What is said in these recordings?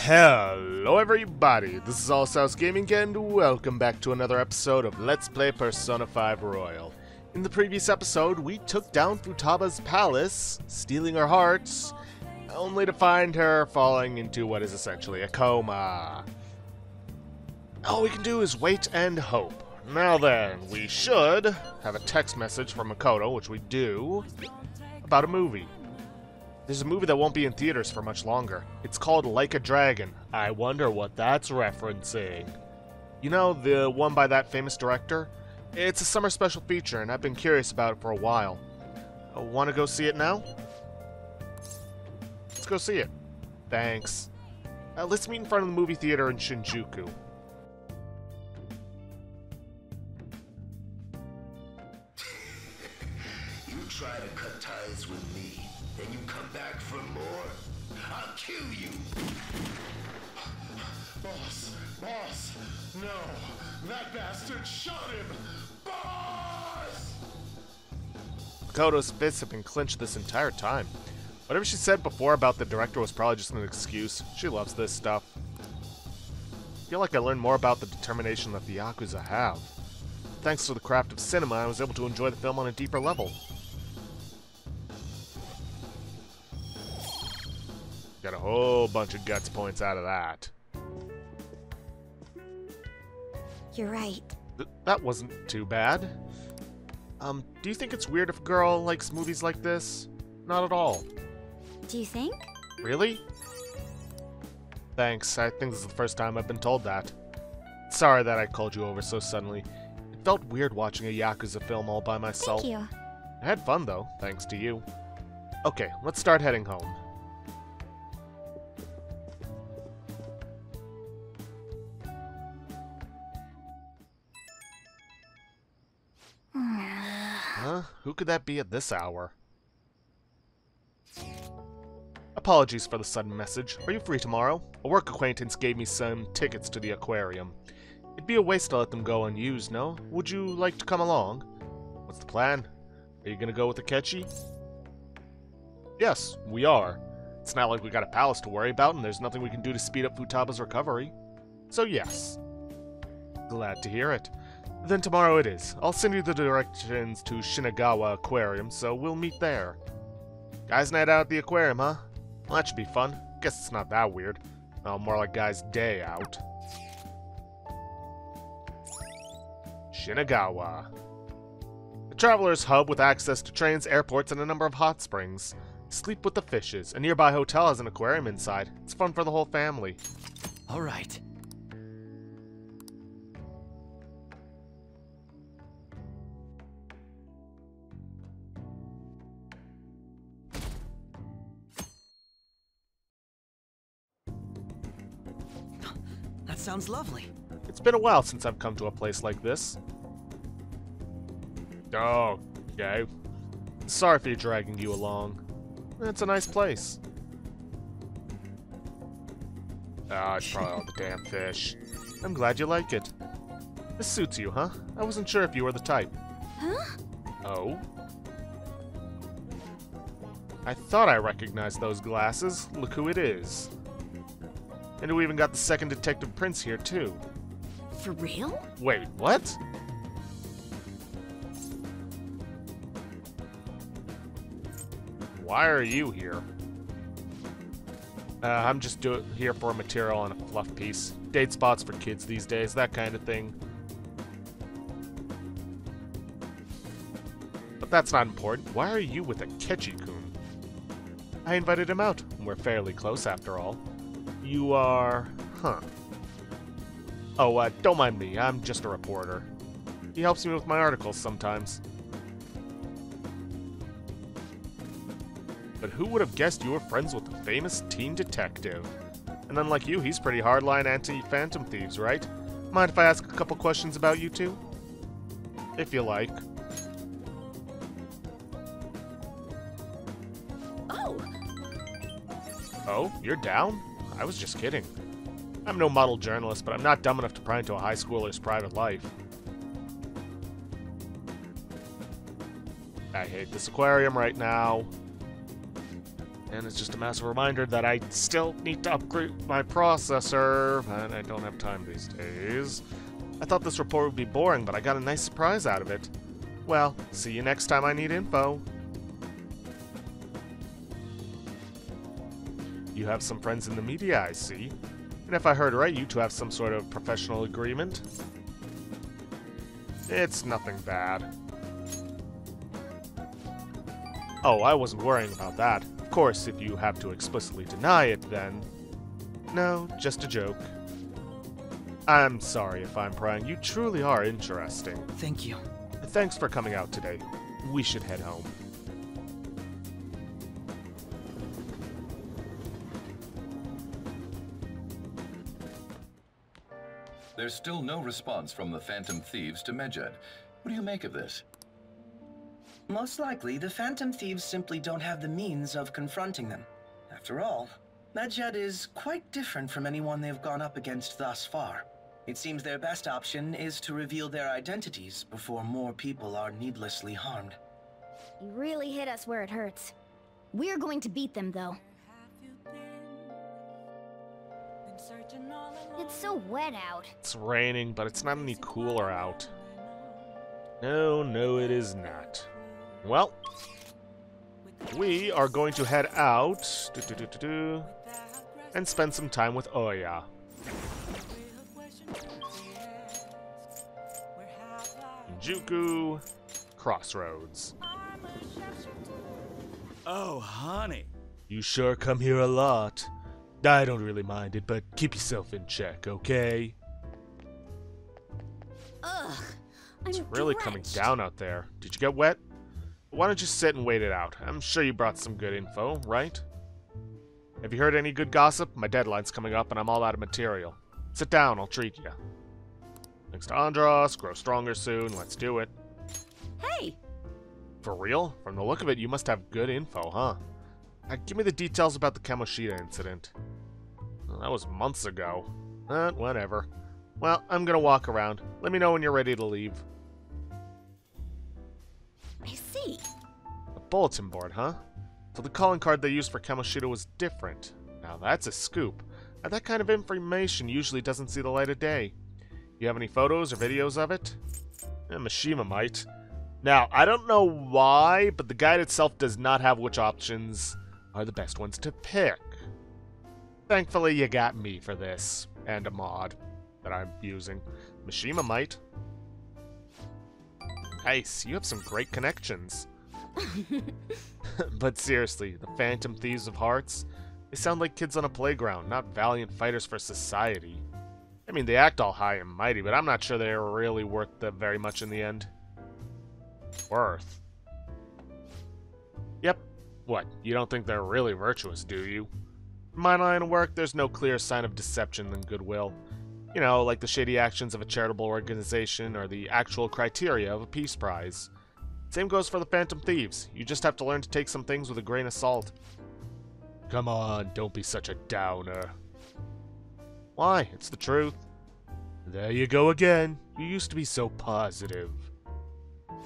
Hello everybody, this is All South Gaming and welcome back to another episode of Let's Play Persona 5 Royal. In the previous episode, we took down Futaba's palace, stealing her hearts, only to find her falling into what is essentially a coma. All we can do is wait and hope. Now then, we should have a text message from Makoto, which we do, about a movie. There's a movie that won't be in theaters for much longer. It's called Like a Dragon. I wonder what that's referencing. You know, the one by that famous director? It's a summer special feature, and I've been curious about it for a while. Want to go see it now? Let's go see it. Thanks. Let's meet in front of the movie theater in Shinjuku. You try to cut ties with me, then you come back for more. I'll kill you. Boss, no, that bastard shot him. Boss! Makoto's fists have been clenched this entire time. Whatever she said before about the director was probably just an excuse. She loves this stuff. I feel like I learned more about the determination that the Yakuza have. Thanks to the craft of cinema, I was able to enjoy the film on a deeper level. Got a whole bunch of guts points out of that. You're right. That wasn't too bad. Do you think it's weird if a girl likes movies like this? Not at all. Do you think? Really? Thanks, I think this is the first time I've been told that. Sorry that I called you over so suddenly. It felt weird watching a Yakuza film all by myself. Thank you. I had fun though, thanks to you. Okay, let's start heading home. Huh? Who could that be at this hour? Apologies for the sudden message. Are you free tomorrow? A work acquaintance gave me some tickets to the aquarium. It'd be a waste to let them go unused, no? Would you like to come along? What's the plan? Are you gonna go with Akechi? Yes, we are. It's not like we got a palace to worry about and there's nothing we can do to speed up Futaba's recovery. So yes. Glad to hear it. Then tomorrow it is. I'll send you the directions to Shinagawa Aquarium, so we'll meet there. Guys' night out at the aquarium, huh? Well, that should be fun. Guess it's not that weird. Well, more like guys' day out. Shinagawa. A traveler's hub with access to trains, airports, and a number of hot springs. Sleep with the fishes. A nearby hotel has an aquarium inside. It's fun for the whole family. All right. That sounds lovely. It's been a while since I've come to a place like this. Oh, okay. Sorry for dragging you along. It's a nice place. Ah, it's probably all the damn fish. I'm glad you like it. This suits you, huh? I wasn't sure if you were the type. Huh? Oh? I thought I recognized those glasses. Look who it is. And we even got the second Detective Prince here, too. For real? Wait, what? Why are you here? I'm just here for material on a fluff piece. Date spots for kids these days, that kind of thing. But that's not important. Why are you with Akechi-kun? I invited him out. We're fairly close after all. You are... huh. Oh, don't mind me. I'm just a reporter. He helps me with my articles sometimes. But who would have guessed you were friends with a famous teen detective? And unlike you, he's pretty hardline anti-Phantom Thieves, right? Mind if I ask a couple questions about you two? If you like. Oh! Oh, you're down? I was just kidding. I'm no model journalist, but I'm not dumb enough to pry into a high schooler's private life. I hate this aquarium right now. And it's just a massive reminder that I still need to upgrade my processor, and I don't have time these days. I thought this report would be boring, but I got a nice surprise out of it. Well, see you next time I need info. You have some friends in the media, I see. And if I heard right, you two have some sort of professional agreement? It's nothing bad. Oh, I wasn't worrying about that. Of course, if you have to explicitly deny it, then... No, just a joke. I'm sorry if I'm prying. You truly are interesting. Thank you. Thanks for coming out today. We should head home. There's still no response from the Phantom Thieves to Medjed. What do you make of this? Most likely, the Phantom Thieves simply don't have the means of confronting them. After all, Medjed is quite different from anyone they've gone up against thus far. It seems their best option is to reveal their identities before more people are needlessly harmed. You really hit us where it hurts. We're going to beat them, though. It's so wet out. It's raining, but it's not any cooler out. No, it is not. Well, we are going to head out and spend some time with Oya. Juku Crossroads. Oh, honey. You sure come here a lot. I don't really mind it, but keep yourself in check, okay? Ugh, It's really coming down out there. Did you get wet? Why don't you sit and wait it out? I'm sure you brought some good info, right? Have you heard any good gossip? My deadline's coming up and I'm all out of material. Sit down, I'll treat you. Thanks to Andros, grow stronger soon, let's do it. Hey! For real? From the look of it, you must have good info, huh? Give me the details about the Kamoshida incident. Well, that was months ago. Whatever. Well, I'm gonna walk around. Let me know when you're ready to leave. I see. A bulletin board, huh? So the calling card they used for Kamoshida was different. Now that's a scoop. Now, that kind of information usually doesn't see the light of day. You have any photos or videos of it? Mishima might. Now, I don't know why, but the guide itself does not have which options are the best ones to pick. Thankfully, you got me for this, and a mod that I'm using. Mishima might. Nice, you have some great connections. But seriously, the Phantom Thieves of Hearts, they sound like kids on a playground, not valiant fighters for society. I mean, they act all high and mighty, but I'm not sure they're really worth very much in the end. Worth? Yep. What, you don't think they're really virtuous, do you? In my line of work, there's no clearer sign of deception than goodwill. You know, like the shady actions of a charitable organization or the actual criteria of a peace prize. Same goes for the Phantom Thieves. You just have to learn to take some things with a grain of salt. Come on, don't be such a downer. Why? It's the truth. There you go again. You used to be so positive.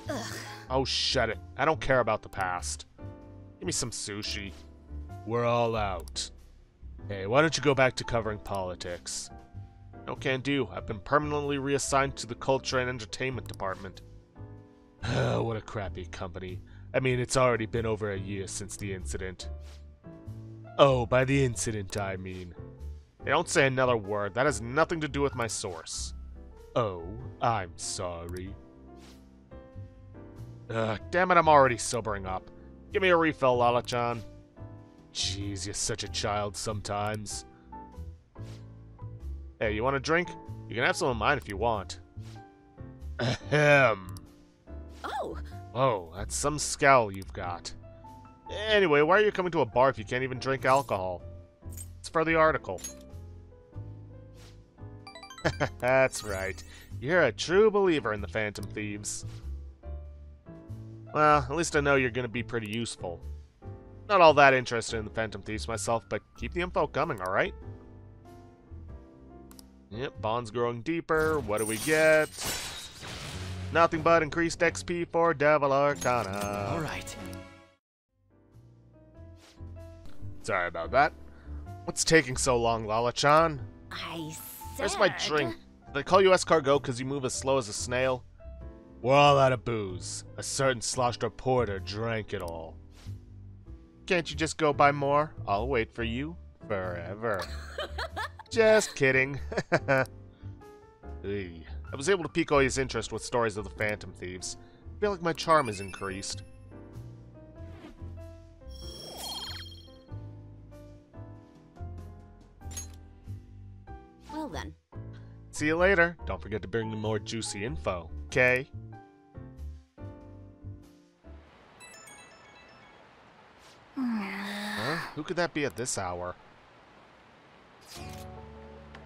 Ugh. Oh, shut it. I don't care about the past. Give me some sushi. We're all out. Hey, why don't you go back to covering politics? No can do. I've been permanently reassigned to the culture and entertainment department. What a crappy company. I mean, it's already been over a year since the incident. Oh, by the incident, I mean. Hey, don't say another word. That has nothing to do with my source. Oh, I'm sorry. Damn it, I'm already sobering up. Give me a refill, Lala-chan. Jeez, you're such a child sometimes. Hey, you want a drink? You can have some of mine if you want. Ahem. Oh! Oh, that's some scowl you've got. Anyway, why are you coming to a bar if you can't even drink alcohol? It's for the article. That's right. You're a true believer in the Phantom Thieves. Well, at least I know you're going to be pretty useful. Not all that interested in the Phantom Thieves myself, but keep the info coming, alright? Yep, bond's growing deeper. What do we get? Nothing but increased XP for Devil Arcana. All right. Sorry about that. What's taking so long, Lala-chan? I said... Where's my drink? Did I call you escargot because you move as slow as a snail? We're all out of booze. A certain sloshed porter drank it all. Can't you just go buy more? I'll wait for you forever. Just kidding. Hey, I was able to pique Oya's interest with stories of the Phantom Thieves. I feel like my charm has increased. Well then. See you later. Don't forget to bring me more juicy info, okay? Huh? Who could that be at this hour?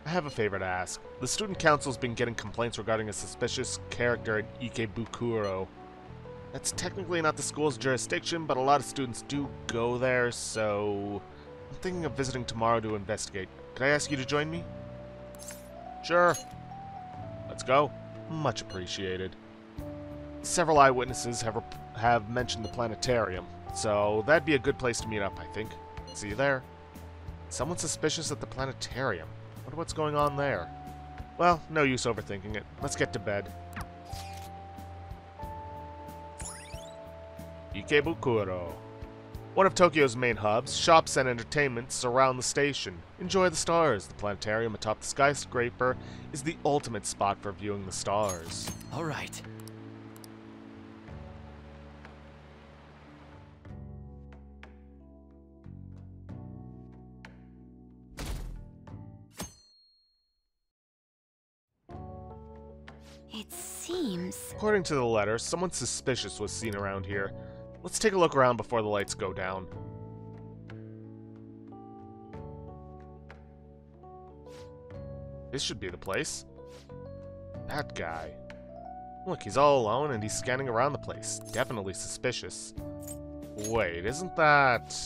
I have a favor to ask. The student council's been getting complaints regarding a suspicious character at Ikebukuro. That's technically not the school's jurisdiction, but a lot of students do go there, so... I'm thinking of visiting tomorrow to investigate. Could I ask you to join me? Sure. Let's go. Much appreciated. Several eyewitnesses have mentioned the planetarium, so that'd be a good place to meet up, I think. See you there. Someone suspicious at the planetarium. Wonder what's going on there. Well, no use overthinking it. Let's get to bed. Ikebukuro. One of Tokyo's main hubs, shops and entertainment surround the station. Enjoy the stars. The planetarium atop the skyscraper is the ultimate spot for viewing the stars. All right. It seems... According to the letter, someone suspicious was seen around here. Let's take a look around before the lights go down. This should be the place. That guy. Look, he's all alone and he's scanning around the place. Definitely suspicious. Wait, isn't that...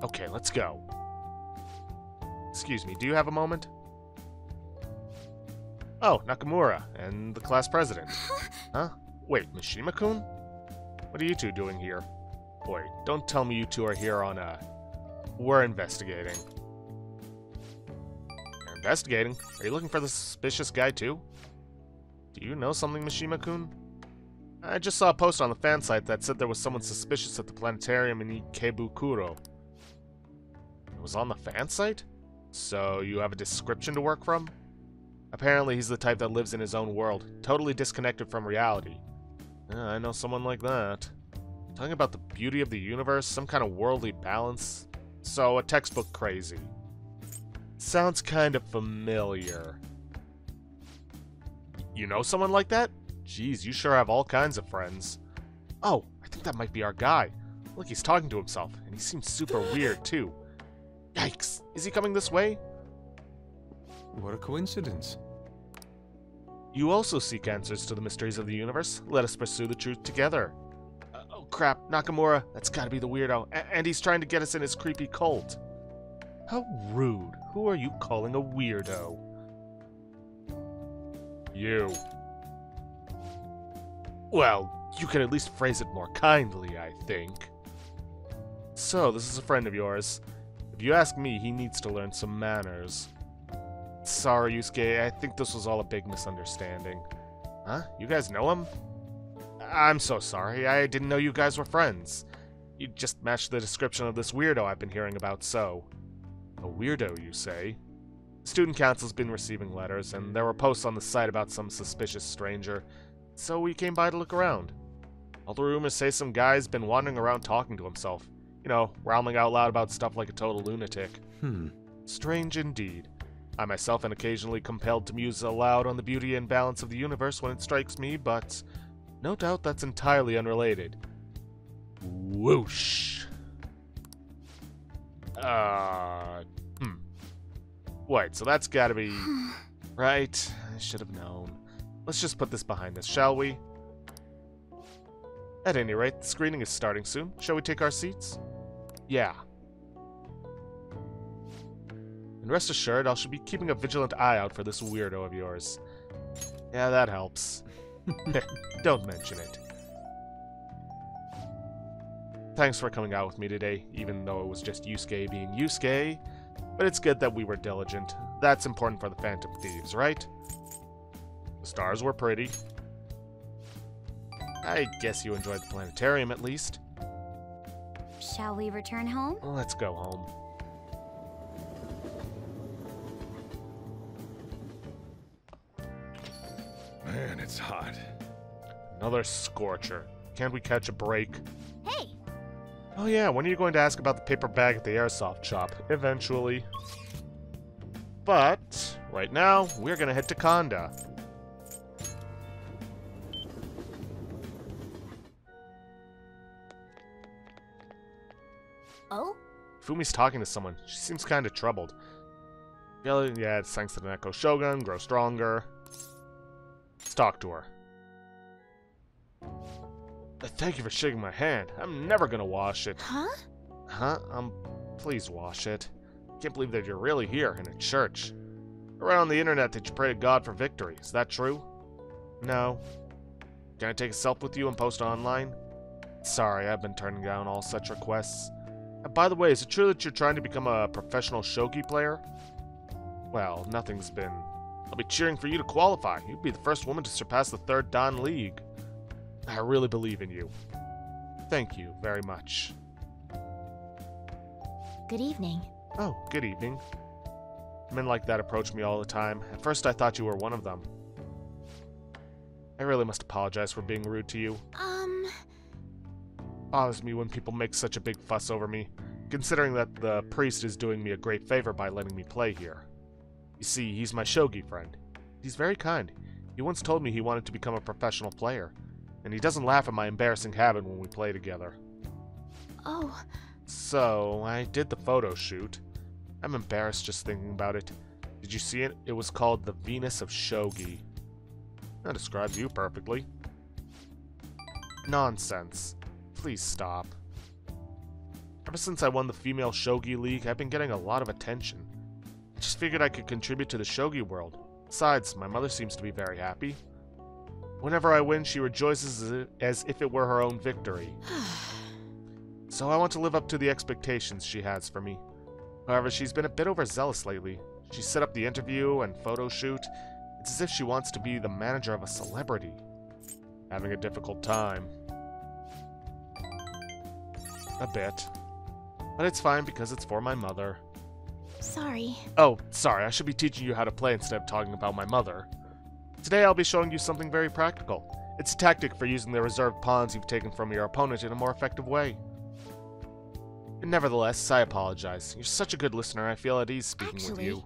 Okay, let's go. Excuse me, do you have a moment? Oh, Nakamura, and the class president. Huh? Wait, Mishima-kun? What are you two doing here? Wait, don't tell me you two are here on We're investigating. You're investigating? Are you looking for the suspicious guy too? Do you know something, Mishima-kun? I just saw a post on the fan site that said there was someone suspicious at the planetarium in Ikebukuro. It was on the fan site? So you have a description to work from? Apparently he's the type that lives in his own world, totally disconnected from reality. I know someone like that. Talking about the beauty of the universe, some kind of worldly balance. So, a textbook crazy. Sounds kind of familiar. You know someone like that? Jeez, you sure have all kinds of friends. Oh, I think that might be our guy. Look, he's talking to himself, and he seems super weird, too. Yikes, is he coming this way? What a coincidence. You also seek answers to the mysteries of the universe. Let us pursue the truth together. Oh crap, Nakamura, that's gotta be the weirdo. And he's trying to get us in his creepy cult. How rude. Who are you calling a weirdo? You. Well, you could at least phrase it more kindly, I think. So, this is a friend of yours. If you ask me, he needs to learn some manners. Sorry, Yusuke, I think this was all a big misunderstanding. Huh? You guys know him? I'm so sorry, I didn't know you guys were friends. You just matched the description of this weirdo I've been hearing about, so... A weirdo, you say? The student council's been receiving letters, and there were posts on the site about some suspicious stranger, so we came by to look around. All the rumors say some guy's been wandering around talking to himself. You know, rambling out loud about stuff like a total lunatic. Strange indeed. I myself am occasionally compelled to muse aloud on the beauty and balance of the universe when it strikes me, but no doubt that's entirely unrelated. Whoosh. Wait, so that's gotta be... Right, I should have known. Let's just put this behind us, shall we? At any rate, the screening is starting soon. Shall we take our seats? Yeah. And rest assured, I shall be keeping a vigilant eye out for this weirdo of yours. Yeah, that helps. Don't mention it. Thanks for coming out with me today, even though it was just Yusuke being Yusuke. But it's good that we were diligent. That's important for the Phantom Thieves, right? The stars were pretty. I guess you enjoyed the planetarium at least. Shall we return home? Let's go home. Man, it's hot. Another scorcher. Can't we catch a break? Hey! Oh yeah, when are you going to ask about the paper bag at the airsoft shop? Eventually. But, right now, we're gonna head to Konda. Oh? Fumi's talking to someone. She seems kind of troubled. Yeah, it's thanks to the Neko Shogun. Grow stronger. Let's talk to her. Thank you for shaking my hand. I'm never gonna wash it. Huh? Huh? Please wash it. Can't believe that you're really here in a church. I read on the internet that you pray to God for victory. Is that true? No. Can I take a selfie with you and post online? Sorry, I've been turning down all such requests. By the way, is it true that you're trying to become a professional shogi player? Well, nothing's been... I'll be cheering for you to qualify. You'd be the first woman to surpass the 3rd Dan League. I really believe in you. Thank you very much. Good evening. Oh, good evening. Men like that approach me all the time. At first I thought you were one of them. I really must apologize for being rude to you. Bothers me when people make such a big fuss over me, considering that the priest is doing me a great favor by letting me play here. You see, he's my shogi friend. He's very kind. He once told me he wanted to become a professional player, and he doesn't laugh at my embarrassing habit when we play together. Oh. So, I did the photo shoot. I'm embarrassed just thinking about it. Did you see it? It was called The Venus of Shogi. That describes you perfectly. Nonsense. Please stop. Ever since I won the Female Shogi League, I've been getting a lot of attention. I just figured I could contribute to the shogi world. Besides, my mother seems to be very happy. Whenever I win, she rejoices as if it were her own victory. So I want to live up to the expectations she has for me. However, she's been a bit overzealous lately. She set up the interview and photo shoot. It's as if she wants to be the manager of a celebrity. Having a difficult time. A bit. But it's fine because it's for my mother. Sorry. Oh, sorry, I should be teaching you how to play instead of talking about my mother. Today I'll be showing you something very practical. It's a tactic for using the reserved pawns you've taken from your opponent in a more effective way. Nevertheless, I apologize. You're such a good listener, I feel at ease speaking with you.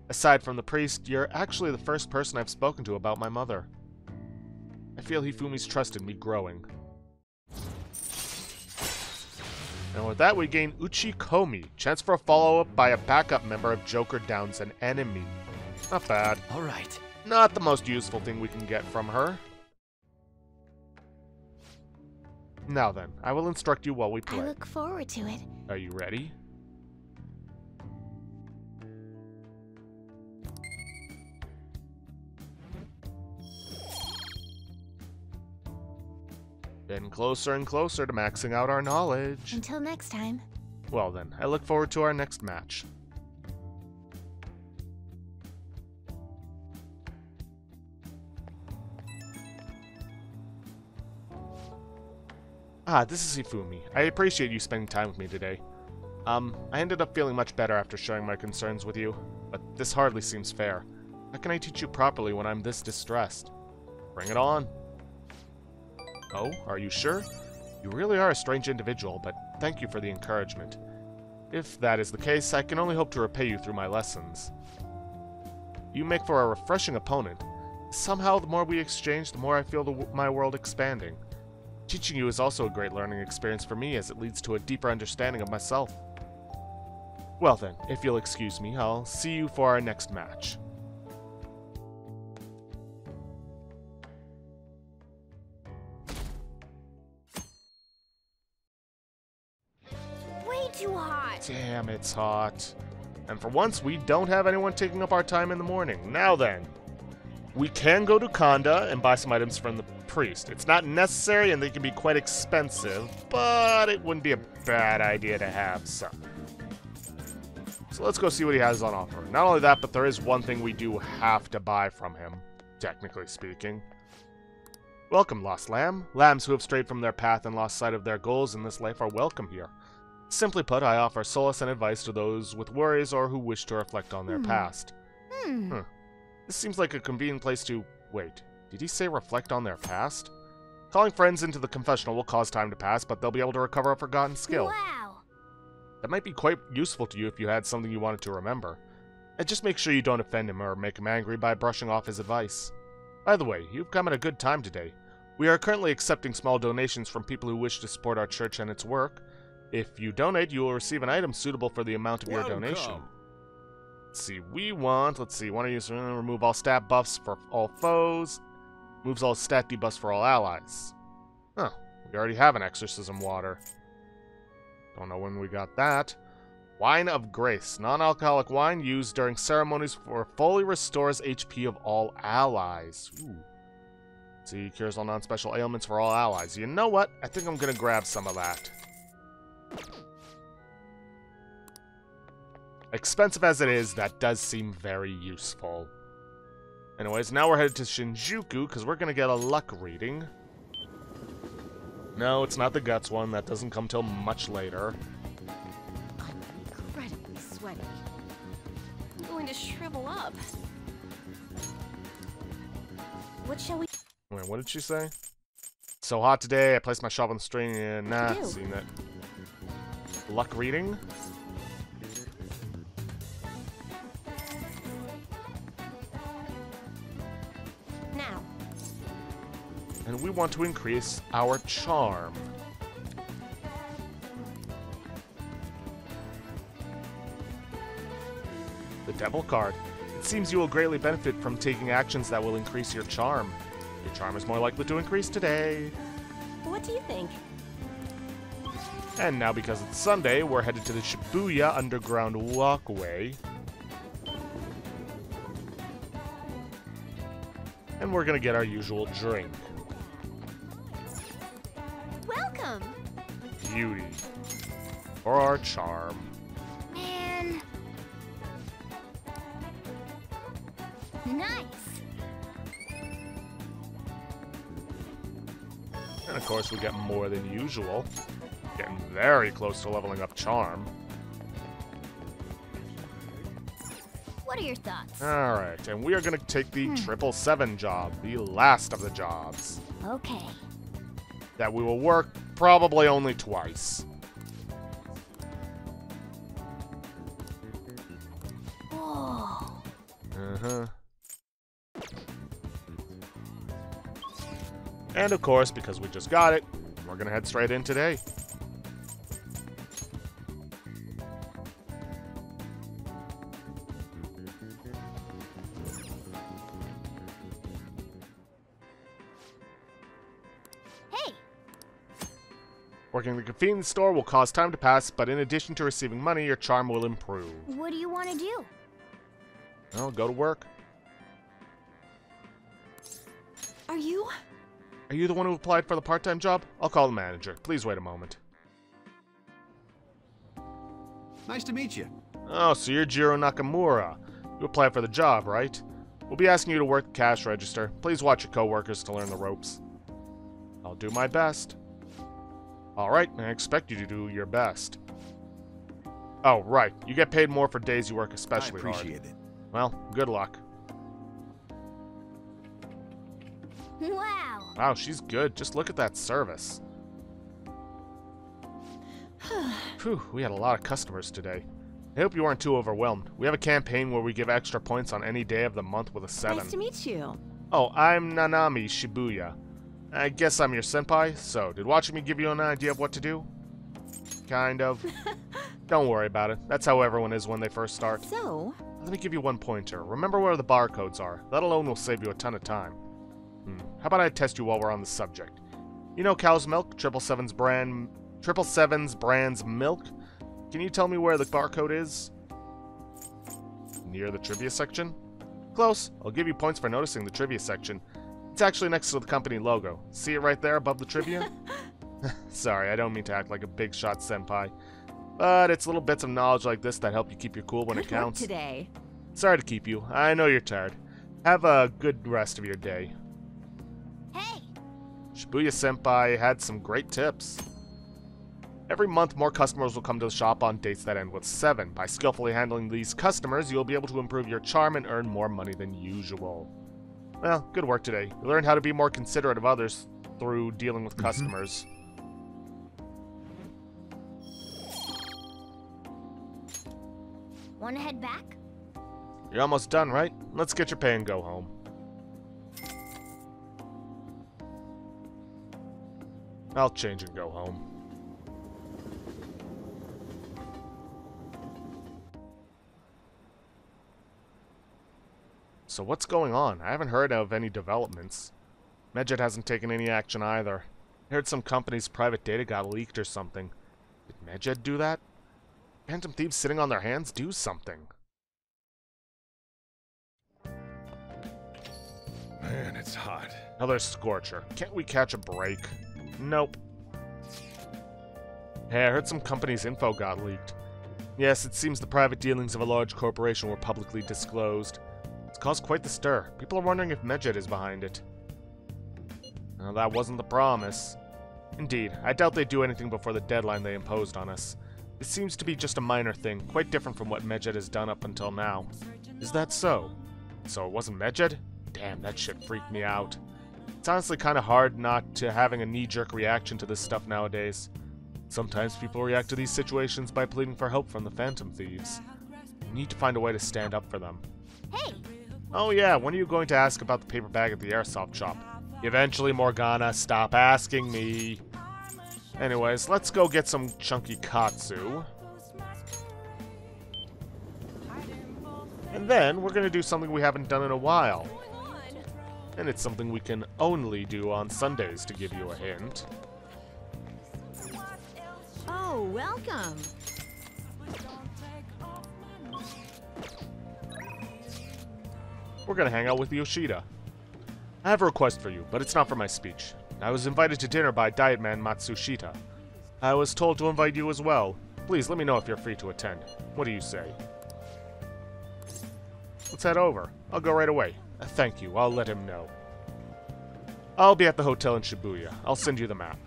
Aside from the priest, you're actually the first person I've spoken to about my mother. I feel Hifumi's trust in me growing. And with that, we gain Uchikomi, chance for a follow-up by a backup member of Joker Down's an enemy. Not bad. All right. Not the most useful thing we can get from her. Now then, I will instruct you while we play. I look forward to it. Are you ready? Getting closer and closer to maxing out our knowledge. Until next time. Well then, I look forward to our next match. Ah, this is Hifumi. I appreciate you spending time with me today. I ended up feeling much better after sharing my concerns with you, but this hardly seems fair. How can I teach you properly when I'm this distressed? Bring it on. Oh, are you sure? You really are a strange individual, but thank you for the encouragement. If that is the case, I can only hope to repay you through my lessons. You make for a refreshing opponent. Somehow, the more we exchange, the more I feel my world expanding. Teaching you is also a great learning experience for me, as it leads to a deeper understanding of myself. Well then, if you'll excuse me, I'll see you for our next match. Way too hot. Damn, it's hot. And for once, we don't have anyone taking up our time in the morning. Now then. We can go to Kanda and buy some items from the priest. It's not necessary and they can be quite expensive, but it wouldn't be a bad idea to have some. So let's go see what he has on offer. Not only that, but there is one thing we do have to buy from him, technically speaking. Welcome, lost lamb. Lambs who have strayed from their path and lost sight of their goals in this life are welcome here. Simply put, I offer solace and advice to those with worries or who wish to reflect on their past. This seems like a convenient place to... Wait, did he say reflect on their past? Calling friends into the confessional will cause time to pass, but they'll be able to recover a forgotten skill. Wow. That might be quite useful to you if you had something you wanted to remember. And just make sure you don't offend him or make him angry by brushing off his advice. By the way, you've come at a good time today. We are currently accepting small donations from people who wish to support our church and its work. If you donate, you will receive an item suitable for the amount of your donation. Let's see, let's see, want to use remove all stat buffs for all foes. Moves all stat debuffs for all allies. Huh, we already have an exorcism water. Don't know when we got that. Wine of Grace. Non-alcoholic wine used during ceremonies fully restores HP of all allies. Ooh. See, cures all non-special ailments for all allies. You know what? I think I'm going to grab some of that. Expensive as it is, that does seem very useful. Anyways, now we're headed to Shinjuku, because we're going to get a luck reading. No, it's not the guts one. That doesn't come till much later. I'm incredibly sweaty. I'm going to shrivel up. What shall we... Wait, what did she say? So hot today, I placed my shop on the string and... Nah, seen it. Luck reading? Now. And we want to increase our charm. The Devil card. It seems you will greatly benefit from taking actions that will increase your charm. Your charm is more likely to increase today. What do you think? And now, because it's Sunday, we're headed to the Shibuya Underground Walkway. And we're gonna get our usual drink. Welcome. Beauty. For our charm. Man. Nice. And of course, we get more than usual. Getting very close to leveling up charm. What are your thoughts? Alright, and we are going to take the 777 job, the last of the jobs. Okay. That we will work probably only twice. Whoa. Uh-huh. And of course, because we just got it, we're going to head straight in today. Working the convenience store will cause time to pass, but in addition to receiving money, your charm will improve. What do you want to do? Well, go to work. Are you? Are you the one who applied for the part-time job? I'll call the manager. Please wait a moment. Nice to meet you. Oh, so you're Jiro Nakamura. You applied for the job, right? We'll be asking you to work the cash register. Please watch your coworkers to learn the ropes. I'll do my best. Alright, I expect you to do your best. Oh, right. You get paid more for days you work especially hard. I appreciate it. Well, good luck. Wow. Wow, she's good. Just look at that service. Phew, we had a lot of customers today. I hope you weren't too overwhelmed. We have a campaign where we give extra points on any day of the month with a 7. Nice to meet you. Oh, I'm Nanami Shibuya. I guess I'm your senpai, so did watching me give you an idea of what to do? Kind of. Don't worry about it. That's how everyone is when they first start. So? Let me give you one pointer. Remember where the barcodes are. That alone will save you a ton of time. How about I test you while we're on the subject? You know cow's milk? 777's brand's milk? Can you tell me where the barcode is? Near the trivia section? close, I'll give you points for noticing the trivia section. It's actually next to the company logo. See it right there above the trivia? Sorry, I don't mean to act like a big shot senpai. But it's little bits of knowledge like this that help you keep you cool when it Good work counts. today. Sorry to keep you. I know you're tired. Have a good rest of your day. Hey! Shibuya Senpai had some great tips. Every month, more customers will come to the shop on dates that end with 7. By skillfully handling these customers, you'll be able to improve your charm and earn more money than usual. Well, good work today. You learned how to be more considerate of others through dealing with customers. Wanna head back? You're almost done, right? Let's get your pay and go home. I'll change and go home. So what's going on? I haven't heard of any developments. Medjed hasn't taken any action either. I heard some company's private data got leaked or something. Did Medjed do that? Phantom thieves sitting on their hands? Do something. Man, it's hot. Another scorcher. Can't we catch a break? Nope. Hey, I heard some company's info got leaked. Yes, it seems the private dealings of a large corporation were publicly disclosed. It's caused quite the stir. People are wondering if Medjed is behind it. Well, that wasn't the promise. Indeed, I doubt they'd do anything before the deadline they imposed on us. This seems to be just a minor thing, quite different from what Medjed has done up until now. Is that so? So it wasn't Medjed? Damn, that shit freaked me out. It's honestly kind of hard not to having a knee-jerk reaction to this stuff nowadays. Sometimes people react to these situations by pleading for help from the Phantom Thieves. You need to find a way to stand up for them. Hey! Oh yeah, when are you going to ask about the paper bag at the airsoft shop? Eventually, Morgana, stop asking me. Anyways, let's go get some chunky katsu. And then, we're gonna do something we haven't done in a while. And it's something we can only do on Sundays, to give you a hint. Oh, welcome. We're gonna hang out with Yoshida. I have a request for you, but it's not for my speech. I was invited to dinner by Diet Man Matsushita. I was told to invite you as well. Please let me know if you're free to attend. What do you say? Let's head over. I'll go right away. Thank you, I'll let him know. I'll be at the hotel in Shibuya. I'll send you the map.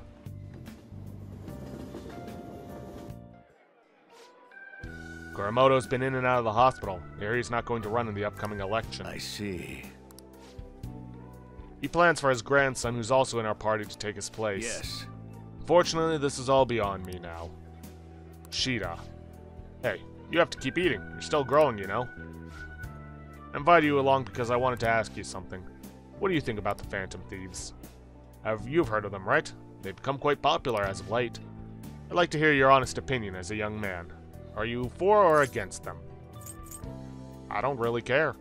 Kuramoto's been in and out of the hospital. Here he's not going to run in the upcoming election. I see. He plans for his grandson, who's also in our party, to take his place. Yes. Fortunately, this is all beyond me now. Shida. Hey, you have to keep eating. You're still growing, you know. I invited you along because I wanted to ask you something. What do you think about the Phantom Thieves? You've heard of them, right? They've become quite popular as of late. I'd like to hear your honest opinion as a young man. Are you for or against them? I don't really care.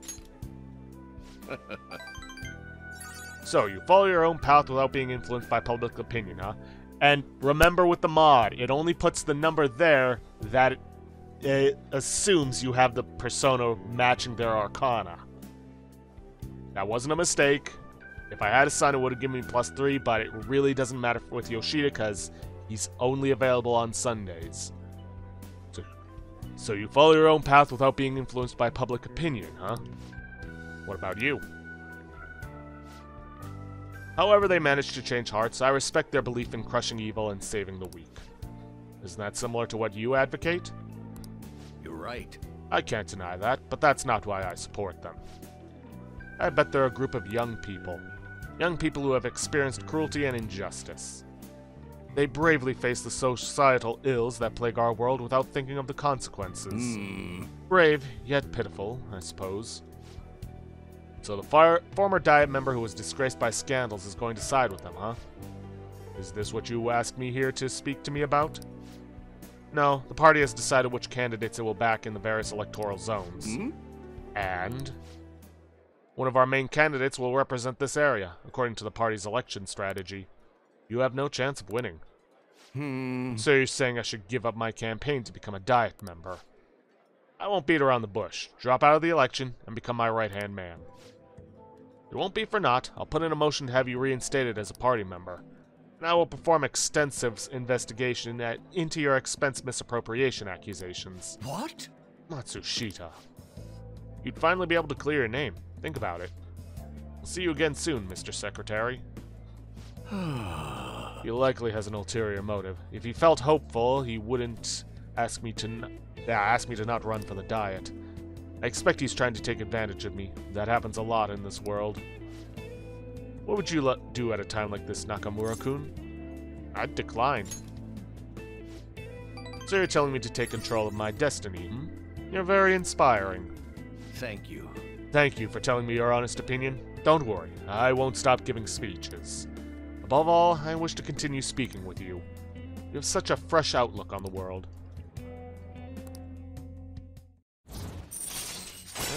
So, you follow your own path without being influenced by public opinion, huh? And remember with the mod, it only puts the number there that it assumes you have the persona matching their arcana. That wasn't a mistake. If I had a son, it would have given me +3, but it really doesn't matter with Yoshida because he's only available on Sundays. So you follow your own path without being influenced by public opinion, huh? What about you? However they manage to change hearts, I respect their belief in crushing evil and saving the weak. Isn't that similar to what you advocate? You're right. I can't deny that, but that's not why I support them. I bet they're a group of young people. Young people who have experienced cruelty and injustice. They bravely face the societal ills that plague our world without thinking of the consequences. Brave, yet pitiful, I suppose. So the former Diet member who was disgraced by scandals is going to side with them, huh? Is this what you asked me here to speak to me about? No, the party has decided which candidates it will back in the various electoral zones. And one of our main candidates will represent this area, according to the party's election strategy. You have no chance of winning. So you're saying I should give up my campaign to become a Diet member? I won't beat around the bush. Drop out of the election and become my right-hand man. It won't be for naught. I'll put in a motion to have you reinstated as a party member. And I will perform extensive investigation into your expense misappropriation accusations. What? Matsushita. You'd finally be able to clear your name. Think about it. I'll see you again soon, Mr. Secretary. He likely has an ulterior motive. If he felt hopeful, he wouldn't ask me to not run for the Diet. I expect he's trying to take advantage of me. That happens a lot in this world. What would you do at a time like this, Nakamura-kun? I'd decline. So you're telling me to take control of my destiny, hmm? You're very inspiring. Thank you. Thank you for telling me your honest opinion. Don't worry, I won't stop giving speeches. Above all, I wish to continue speaking with you. You have such a fresh outlook on the world.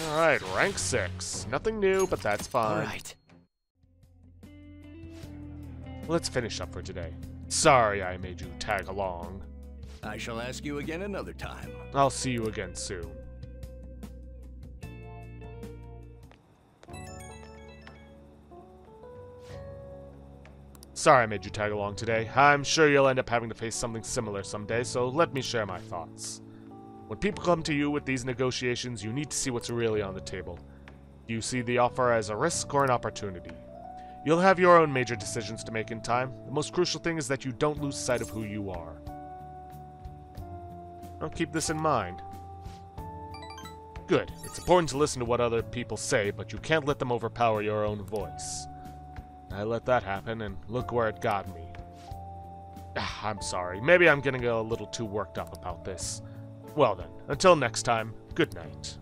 Alright, rank 6. Nothing new, but that's fine. Alright. Let's finish up for today. Sorry I made you tag along. I shall ask you again another time. I'll see you again soon. Sorry I made you tag along today. I'm sure you'll end up having to face something similar someday, so let me share my thoughts. When people come to you with these negotiations, you need to see what's really on the table. Do you see the offer as a risk or an opportunity? You'll have your own major decisions to make in time. The most crucial thing is that you don't lose sight of who you are. I'll keep this in mind. Good. It's important to listen to what other people say, but you can't let them overpower your own voice. I let that happen, and look where it got me. I'm sorry. Maybe I'm getting a little too worked up about this. Well then, until next time, good night.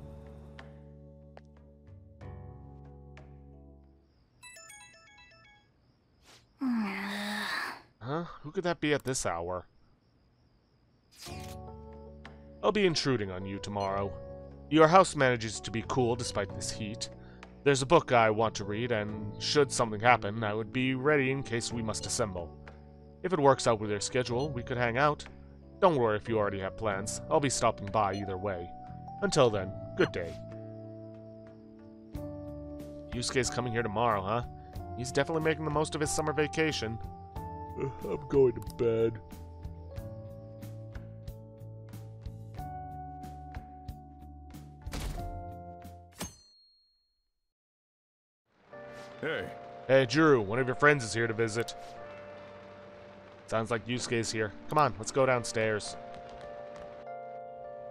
Huh? Who could that be at this hour? I'll be intruding on you tomorrow. Your house manages to be cool despite this heat. There's a book I want to read, and should something happen, I would be ready in case we must assemble. If it works out with your schedule, we could hang out. Don't worry if you already have plans. I'll be stopping by either way. Until then, good day. Yusuke's coming here tomorrow, huh? He's definitely making the most of his summer vacation. I'm going to bed. Hey. Hey, Juru, one of your friends is here to visit. Sounds like Yusuke's here. Come on, let's go downstairs.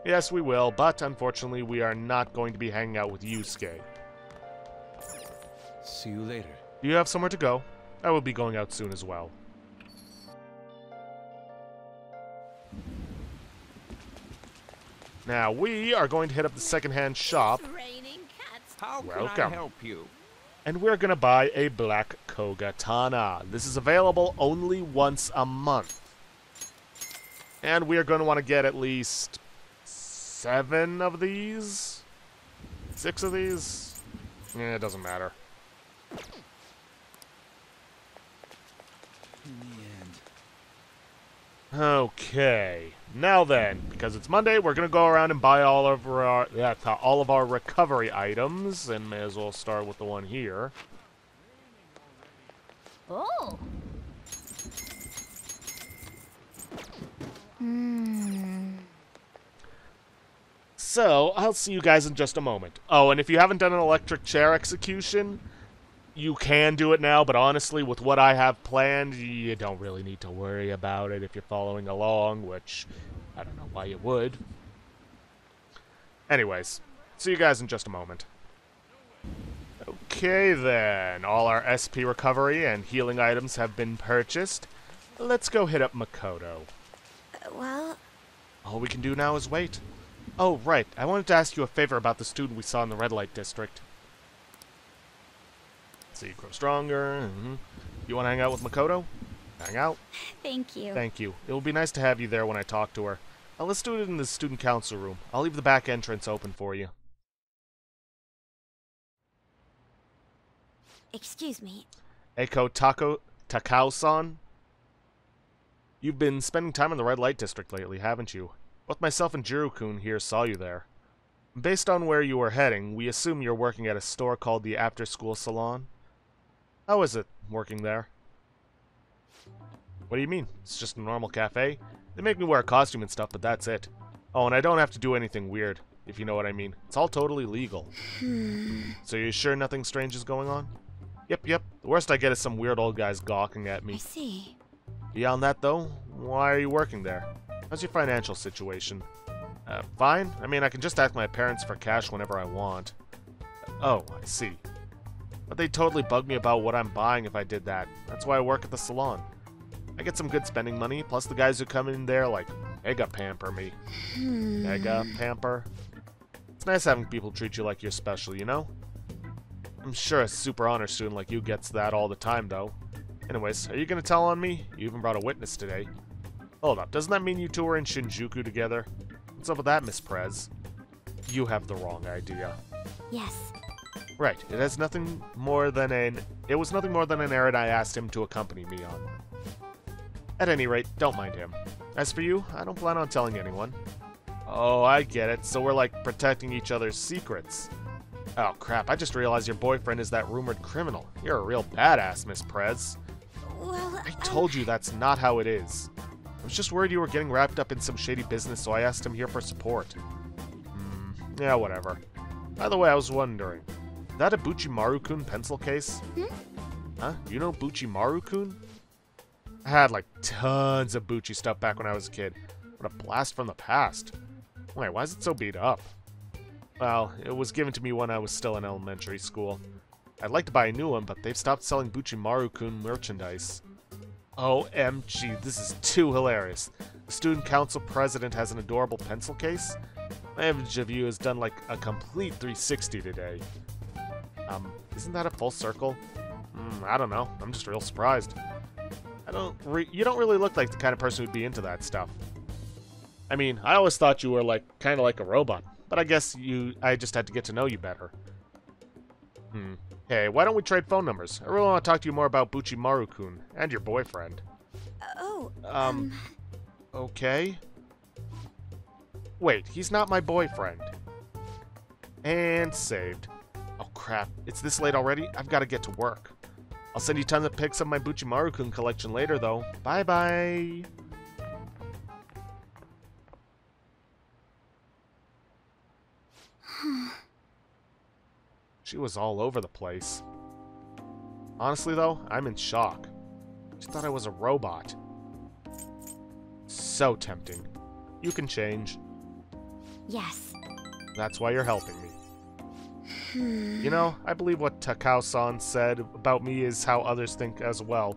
Yes, we will, but unfortunately we are not going to be hanging out with Yusuke. See you later. Do you have somewhere to go? I will be going out soon as well. Now, we are going to hit up the secondhand shop. How can Welcome. I help you? And we're going to buy a black Kogatana. This is available only once a month. And we are going to want to get at least 7 of these? 6 of these? It doesn't matter. Okay. Now then, because it's Monday, we're going to go around and buy all of our recovery items, and may as well start with the one here. Oh. So, I'll see you guys in just a moment. Oh, and if you haven't done an electric chair execution, you can do it now, but honestly, with what I have planned, you don't really need to worry about it if you're following along, which I don't know why you would. Anyways, see you guys in just a moment. Okay then, all our SP recovery and healing items have been purchased. Let's go hit up Makoto. Well, All we can do now is wait. Oh, right, I wanted to ask you a favor about the student we saw in the red light district. See you grow stronger. You want to hang out with Makoto? Hang out. thank you. Thank you. It will be nice to have you there when I talk to her. Let's do it in the student council room. I'll leave the back entrance open for you. Excuse me. Eiko Takao-san? You've been spending time in the red light district lately, haven't you? Both myself and Jiro-kun here saw you there. Based on where you were heading, we assume you're working at a store called the After School Salon. How is it, working there? What do you mean? It's just a normal cafe? They make me wear a costume and stuff, but that's it. Oh, and I don't have to do anything weird, if you know what I mean. It's all totally legal. So you're sure nothing strange is going on? Yep. The worst I get is some weird old guys gawking at me. I see. Beyond that, though, why are you working there? How's your financial situation? Fine. I mean, I can just ask my parents for cash whenever I want. Oh, I see. But they totally bug me about what I'm buying if I did that. That's why I work at the salon. I get some good spending money, plus the guys who come in there, like, mega pamper me. Mega pamper? It's nice having people treat you like you're special, you know? I'm sure a super honor student like you gets that all the time, though. Anyways, are you gonna tell on me? You even brought a witness today. Hold up, doesn't that mean you two were in Shinjuku together? What's up with that, Miss Prez? You have the wrong idea. Yes. Right, it was nothing more than an errand I asked him to accompany me on. At any rate, don't mind him. As for you, I don't plan on telling anyone. Oh, I get it, so we're like protecting each other's secrets. Oh crap, I just realized your boyfriend is that rumored criminal. You're a real badass, Miss Prez. Well, I told you that's not how it is. I was just worried you were getting wrapped up in some shady business, so I asked him here for support. Yeah, whatever. By the way, I was wondering, is that a Buchimaru-kun pencil case? Huh? You know Buchimaru-kun? I had, like, tons of Buchi stuff back when I was a kid. What a blast from the past. Wait, why is it so beat up? Well, it was given to me when I was still in elementary school. I'd like to buy a new one, but they've stopped selling Buchimaru-kun merchandise. OMG, this is too hilarious. The student council president has an adorable pencil case? My image of you has done like a complete 360 today. Isn't that a full circle? I don't know. I'm just real surprised. You don't really look like the kind of person who'd be into that stuff. I mean, I always thought you were like kind of like a robot, but I guess I just had to get to know you better. Hey, why don't we trade phone numbers? I really want to talk to you more about Buchimaru-kun and your boyfriend. Okay. Wait, he's not my boyfriend. And saved. Oh crap, it's this late already? I've got to get to work. I'll send you tons of pics of my Buchimaru-kun collection later, though. Bye-bye. She was all over the place. Honestly, though, I'm in shock. She thought I was a robot. So tempting. You can change. Yes. That's why you're helping me. You know, I believe what Takao-san said about me is how others think as well.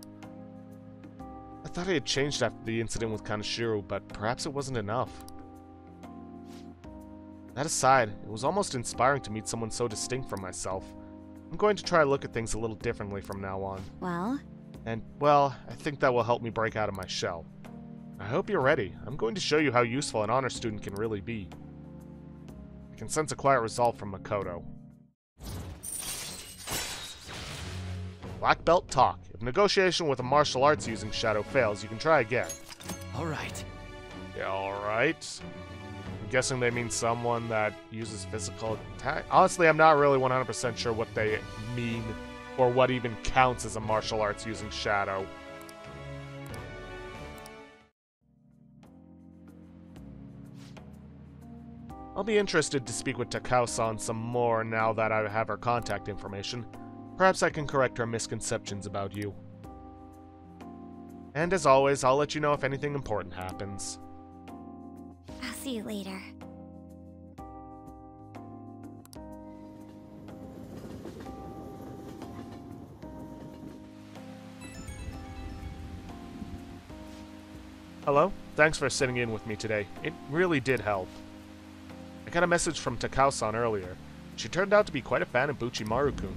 I thought I had changed after the incident with Kaneshiro, but perhaps it wasn't enough. That aside, it was almost inspiring to meet someone so distinct from myself. I'm going to try to look at things a little differently from now on. Well? And, well, I think that will help me break out of my shell. I hope you're ready. I'm going to show you how useful an honor student can really be. I can sense a quiet resolve from Makoto. Black Belt Talk. If negotiation with a martial arts using Shadow fails, you can try again. Alright. Yeah, alright. I'm guessing they mean someone that uses physical attack. Honestly, I'm not really 100% sure what they mean, or what even counts as a martial arts using Shadow. I'll be interested to speak with Takao-san some more now that I have her contact information. Perhaps I can correct her misconceptions about you. And as always, I'll let you know if anything important happens. I'll see you later. Hello? Thanks for sitting in with me today. It really did help. I got a message from Takao-san earlier. She turned out to be quite a fan of Buchimaru-kun.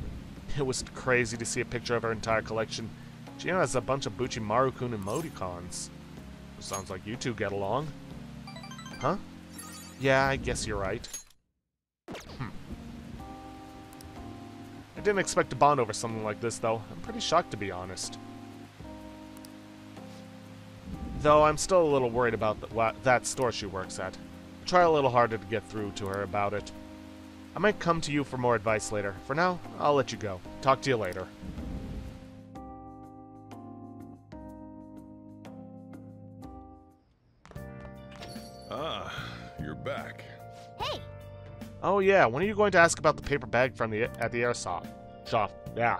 It was crazy to see a picture of her entire collection. She has a bunch of Buchimaru-kun emoticons. Sounds like you two get along. Huh? Yeah, I guess you're right. I didn't expect to bond over something like this, though. I'm pretty shocked, to be honest. Though I'm still a little worried about that store she works at. Try a little harder to get through to her about it. I might come to you for more advice later. For now, I'll let you go. Talk to you later. Ah, you're back. Hey! Oh yeah, when are you going to ask about the paper bag from at the airsoft shop? Yeah.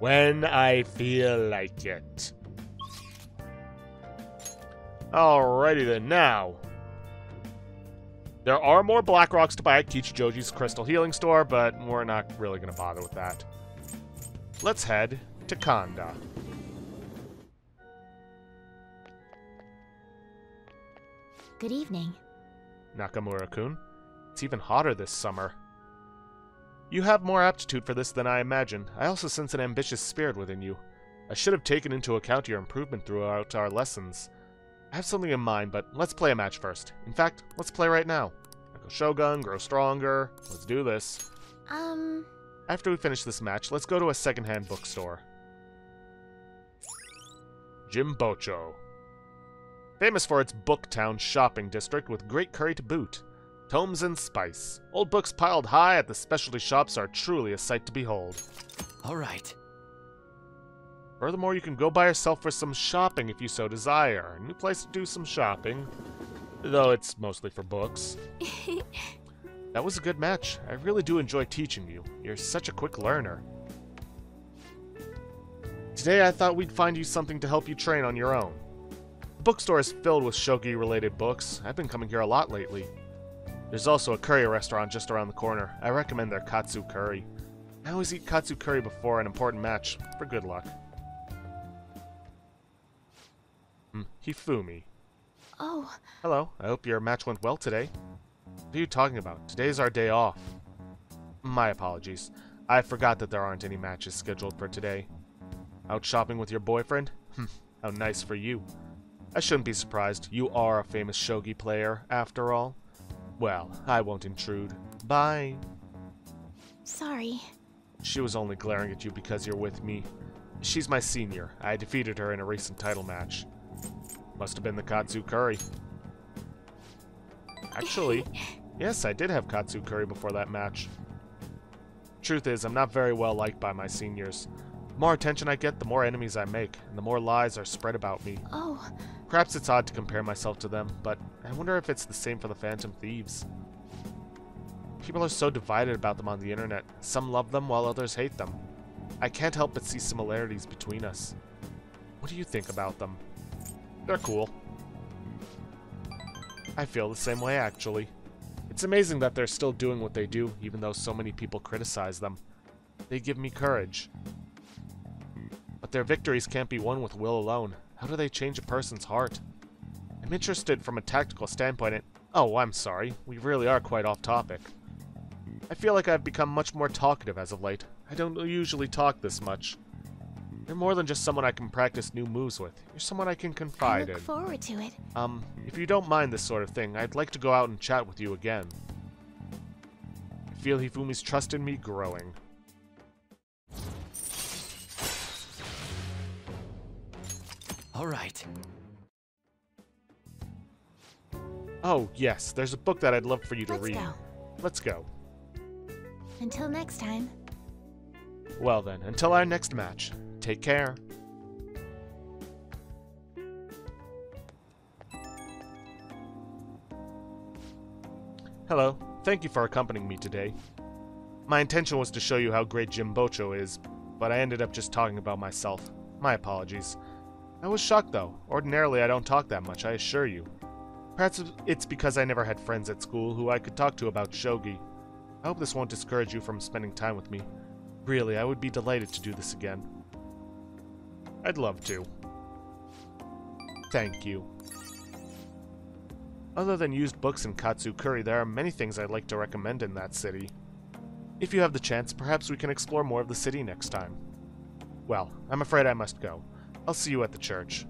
When I feel like it. Alrighty then, now. There are more Black Rocks to buy at Kichijoji's Crystal Healing Store, but we're not really going to bother with that. Let's head to Kanda. Good evening. Nakamura-kun. It's even hotter this summer. You have more aptitude for this than I imagined. I also sense an ambitious spirit within you. I should have taken into account your improvement throughout our lessons. I have something in mind, but let's play a match first. In fact, let's play right now. Echo Shogun, grow stronger. Let's do this. After we finish this match, let's go to a secondhand bookstore. Jimbocho. Famous for its Booktown shopping district with great curry to boot. Tomes and spice. Old books piled high at the specialty shops are truly a sight to behold. All right. Furthermore, you can go by yourself for some shopping if you so desire. A new place to do some shopping. Though it's mostly for books. That was a good match. I really do enjoy teaching you. You're such a quick learner. Today I thought we'd find you something to help you train on your own. The bookstore is filled with shogi-related books. I've been coming here a lot lately. There's also a curry restaurant just around the corner. I recommend their katsu curry. I always eat katsu curry before an important match, for good luck. Hifumi. Oh. Hello, I hope your match went well today. What are you talking about? Today's our day off. My apologies. I forgot that there aren't any matches scheduled for today. Out shopping with your boyfriend? How nice for you. I shouldn't be surprised. You are a famous shogi player, after all. Well, I won't intrude. Bye. Sorry. She was only glaring at you because you're with me. She's my senior. I defeated her in a recent title match. Must have been the katsu curry. Actually, yes, I did have katsu curry before that match. Truth is, I'm not very well liked by my seniors. The more attention I get, the more enemies I make, and the more lies are spread about me. Oh. Perhaps it's odd to compare myself to them, but I wonder if it's the same for the Phantom Thieves. People are so divided about them on the internet. Some love them while others hate them. I can't help but see similarities between us. What do you think about them? They're cool. I feel the same way, actually. It's amazing that they're still doing what they do, even though so many people criticize them. They give me courage. But their victories can't be won with will alone. How do they change a person's heart? I'm interested from a tactical standpoint in— Oh, I'm sorry. We really are quite off topic. I feel like I've become much more talkative as of late. I don't usually talk this much. You're more than just someone I can practice new moves with. You're someone I can confide in. I look forward to it. If you don't mind this sort of thing, I'd like to go out and chat with you again. I feel Hifumi's trust in me growing. All right. Oh, yes, there's a book that I'd love for you to Let's read. go. Let's go. Until next time. Well then, until our next match, take care. Hello, thank you for accompanying me today. My intention was to show you how great Jimbocho is, but I ended up just talking about myself. My apologies. I was shocked though. Ordinarily I don't talk that much, I assure you. Perhaps it's because I never had friends at school who I could talk to about shogi. I hope this won't discourage you from spending time with me. Really, I would be delighted to do this again. I'd love to. Thank you. Other than used books and katsu curry, there are many things I'd like to recommend in that city. If you have the chance, perhaps we can explore more of the city next time. Well, I'm afraid I must go. I'll see you at the church.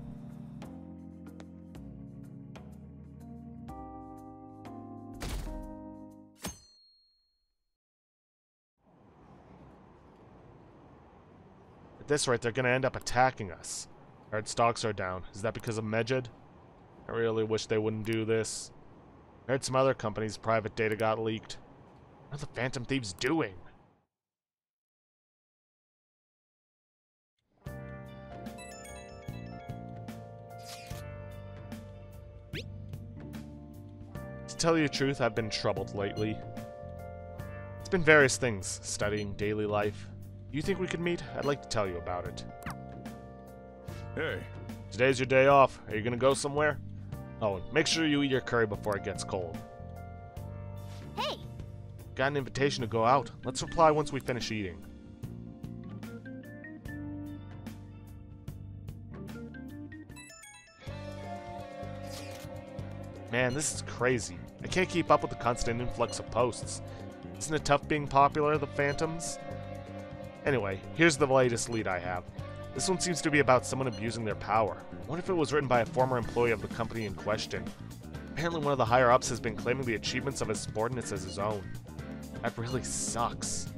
At this rate, they're gonna end up attacking us. I heard stocks are down. Is that because of Medjed? I really wish they wouldn't do this. I heard some other companies' private data got leaked. What are the Phantom Thieves doing? To tell you the truth, I've been troubled lately. It's been various things, studying, daily life. You think we could meet? I'd like to tell you about it. Hey. Today's your day off. Are you gonna go somewhere? Oh, and make sure you eat your curry before it gets cold. Hey! Got an invitation to go out. Let's reply once we finish eating. Man, this is crazy. I can't keep up with the constant influx of posts. Isn't it tough being popular, the Phantoms? Anyway, here's the latest lead I have. This one seems to be about someone abusing their power. What if it was written by a former employee of the company in question? Apparently one of the higher-ups has been claiming the achievements of his subordinates as his own. That really sucks.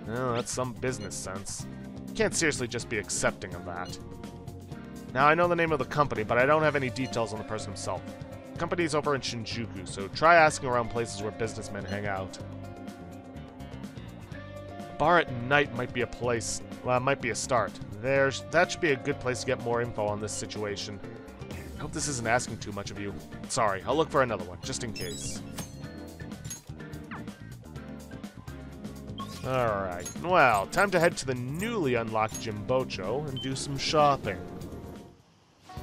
Oh, that's some business sense. You can't seriously just be accepting of that. Now, I know the name of the company, but I don't have any details on the person himself. The company's over in Shinjuku, so try asking around places where businessmen hang out. A bar at night might be a place, well, might be a start. That should be a good place to get more info on this situation. I hope this isn't asking too much of you. Sorry, I'll look for another one, just in case. Alright, well, time to head to the newly unlocked Jimbocho and do some shopping.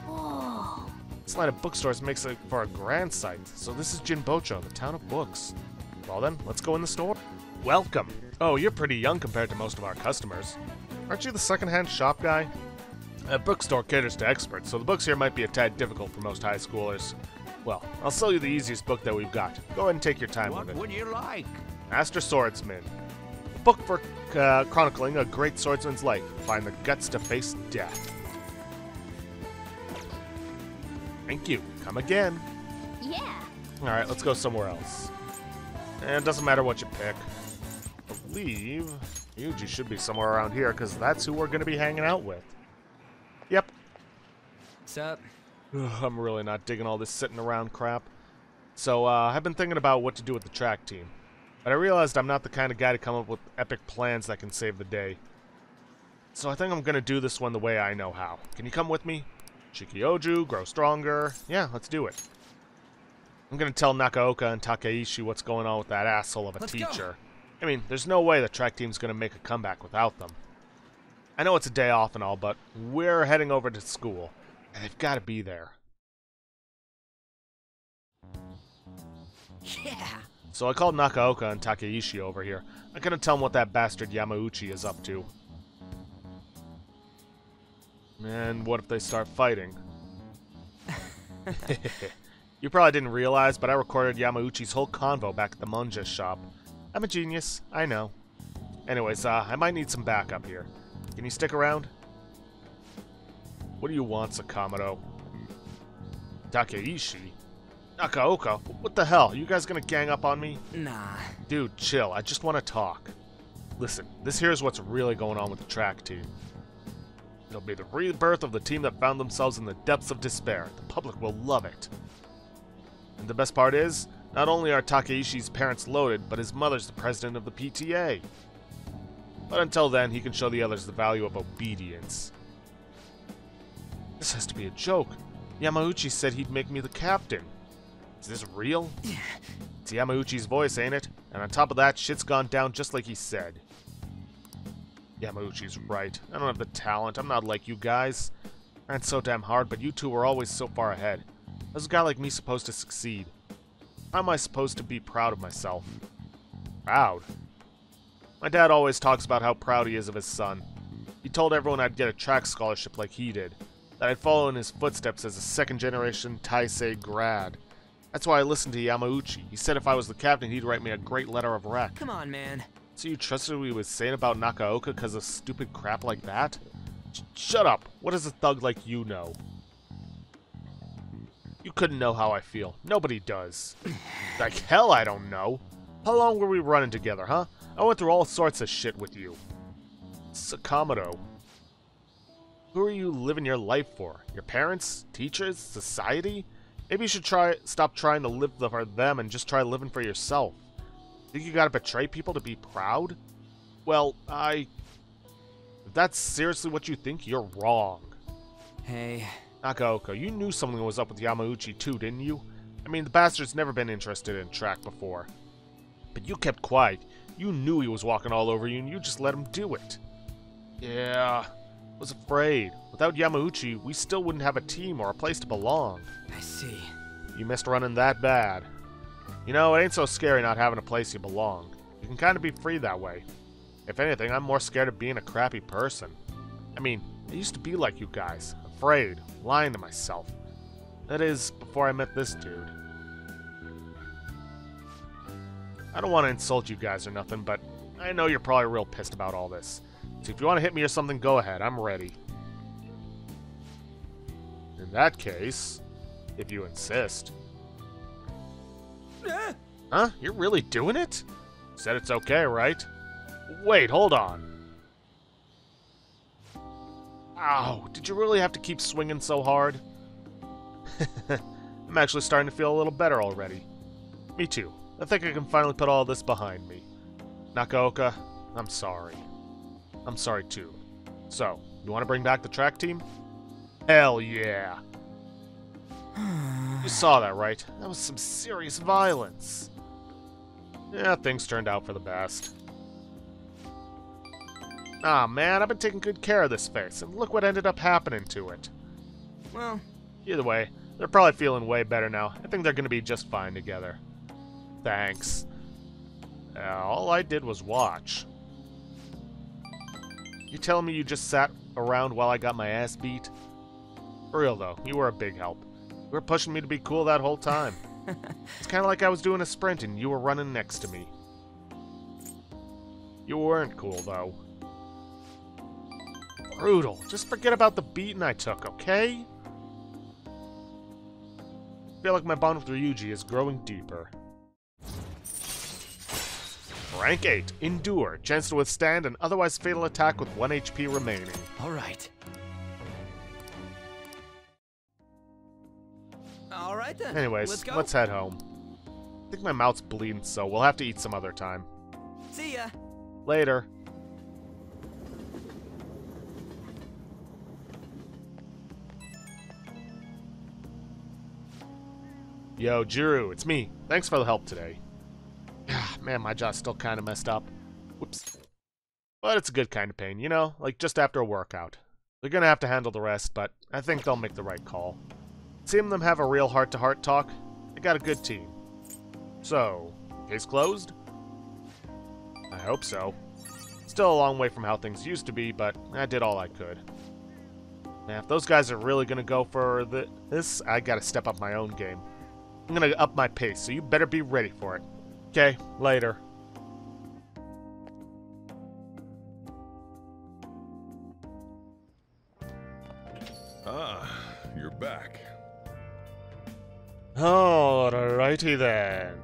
Whoa! This line of bookstores makes it for a grand sight, so this is Jimbocho, the town of books. Well then, let's go in the store. Welcome! Oh, you're pretty young compared to most of our customers. Aren't you the second-hand shop guy? A bookstore caters to experts, so the books here might be a tad difficult for most high schoolers. Well, I'll sell you the easiest book that we've got. Go ahead and take your time with it. What would you like? Master Swordsman. A book for chronicling a great swordsman's life. Find the guts to face death. Thank you. Come again. Yeah! Alright, let's go somewhere else. And it doesn't matter what you pick. I believe Yuji should be somewhere around here, because that's who we're going to be hanging out with. Yep. Sup? I'm really not digging all this sitting around crap. So, I've been thinking about what to do with the track team. But I realized I'm not the kind of guy to come up with epic plans that can save the day. So I think I'm going to do this one the way I know how. Can you come with me? Shikioju, grow stronger. Yeah, let's do it. I'm going to tell Nakaoka and Takeishi what's going on with that asshole of a teacher. I mean, there's no way the track team's going to make a comeback without them. I know it's a day off and all, but we're heading over to school, and they've got to be there. Yeah. So I called Nakaoka and Takeishi over here. I'm going to tell them what that bastard Yamauchi is up to. And what if they start fighting? You probably didn't realize, but I recorded Yamauchi's whole convo back at the Monja shop. I'm a genius, I know. Anyways, I might need some backup here. Can you stick around? What do you want, Sakamoto? Takeishi? Nakaoka? What the hell? You guys gonna gang up on me? Nah. Dude, chill. I just want to talk. Listen, this here's what's really going on with the track team. It'll be the rebirth of the team that found themselves in the depths of despair. The public will love it. And the best part is, not only are Takeishi's parents loaded, but his mother's the president of the PTA. But until then, he can show the others the value of obedience. This has to be a joke. Yamauchi said he'd make me the captain. Is this real? It's Yamauchi's voice, ain't it? And on top of that, shit's gone down just like he said. Yamauchi's right. I don't have the talent. I'm not like you guys. I ran so damn hard, but you two were always so far ahead. How's a guy like me supposed to succeed? How am I supposed to be proud of myself? Proud? My dad always talks about how proud he is of his son. He told everyone I'd get a track scholarship like he did, that I'd follow in his footsteps as a second-generation Taisei grad. That's why I listened to Yamauchi. He said if I was the captain, he'd write me a great letter of rec. Come on, man. So you trusted what he was saying about Nakaoka because of stupid crap like that? Shut up! What does a thug like you know? You couldn't know how I feel. Nobody does. Like hell I don't know. How long were we running together, huh? I went through all sorts of shit with you. Sakamoto. Who are you living your life for? Your parents? Teachers? Society? Maybe you should stop trying to live for them and just try living for yourself. Think you gotta betray people to be proud? Well, if that's seriously what you think, you're wrong. Hey. Nakaoka, you knew something was up with Yamauchi too, didn't you? I mean, the bastard's never been interested in track before. But you kept quiet. You knew he was walking all over you, and you just let him do it. Yeah, I was afraid. Without Yamauchi, we still wouldn't have a team or a place to belong. I see. You missed running that bad. You know, it ain't so scary not having a place you belong. You can kind of be free that way. If anything, I'm more scared of being a crappy person. I mean, I used to be like you guys. Afraid. Lying to myself. That is, before I met this dude. I don't want to insult you guys or nothing, but I know you're probably real pissed about all this. So if you want to hit me or something, go ahead. I'm ready. In that case, if you insist. Huh? You're really doing it? Said it's okay, right? Wait, hold on. Ow, did you really have to keep swinging so hard? I'm actually starting to feel a little better already. Me too. I think I can finally put all this behind me. Nakaoka, I'm sorry. I'm sorry too. So, you want to bring back the track team? Hell yeah! You saw that, right? That was some serious violence. Yeah, things turned out for the best. Ah, man, I've been taking good care of this face, and look what ended up happening to it. Well, either way, they're probably feeling way better now. I think they're gonna be just fine together. Thanks. All I did was watch. You telling me you just sat around while I got my ass beat? For real though, you were a big help. You were pushing me to be cool that whole time. It's kind of like I was doing a sprint and you were running next to me. You weren't cool though. Brutal. Just forget about the beating I took, okay? I feel like my bond with Ryuji is growing deeper. Rank 8. Endure. Chance to withstand an otherwise fatal attack with 1 HP remaining. alright. Alright then. Anyways, let's head home. I think my mouth's bleeding, so we'll have to eat some other time. See ya. Later. Yo, Jiru, it's me. Thanks for the help today. Man, my jaw's still kind of messed up. Whoops. But it's a good kind of pain, you know? Like just after a workout. They're gonna have to handle the rest, but I think they'll make the right call. Seeing them have a real heart-to-heart talk, they got a good team. So, case closed? I hope so. Still a long way from how things used to be, but I did all I could. Now, if those guys are really gonna go for this, I gotta step up my own game. I'm gonna up my pace, so you better be ready for it. Okay, later. Ah, you're back. Alrighty then.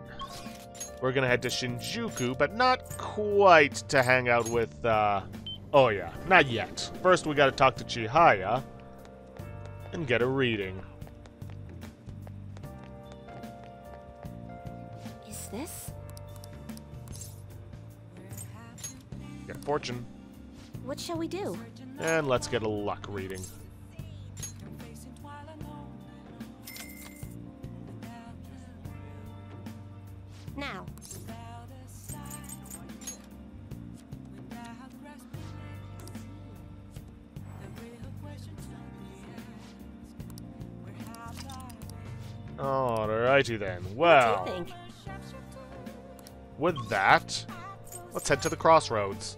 We're gonna head to Shinjuku, but not quite to hang out with, oh yeah, not yet. First we gotta talk to Chihaya and get a reading. Is this? Get fortune. What shall we do? And let's get a luck reading. Now. Alrighty then. What Well, do you think? with that, let's head to the crossroads.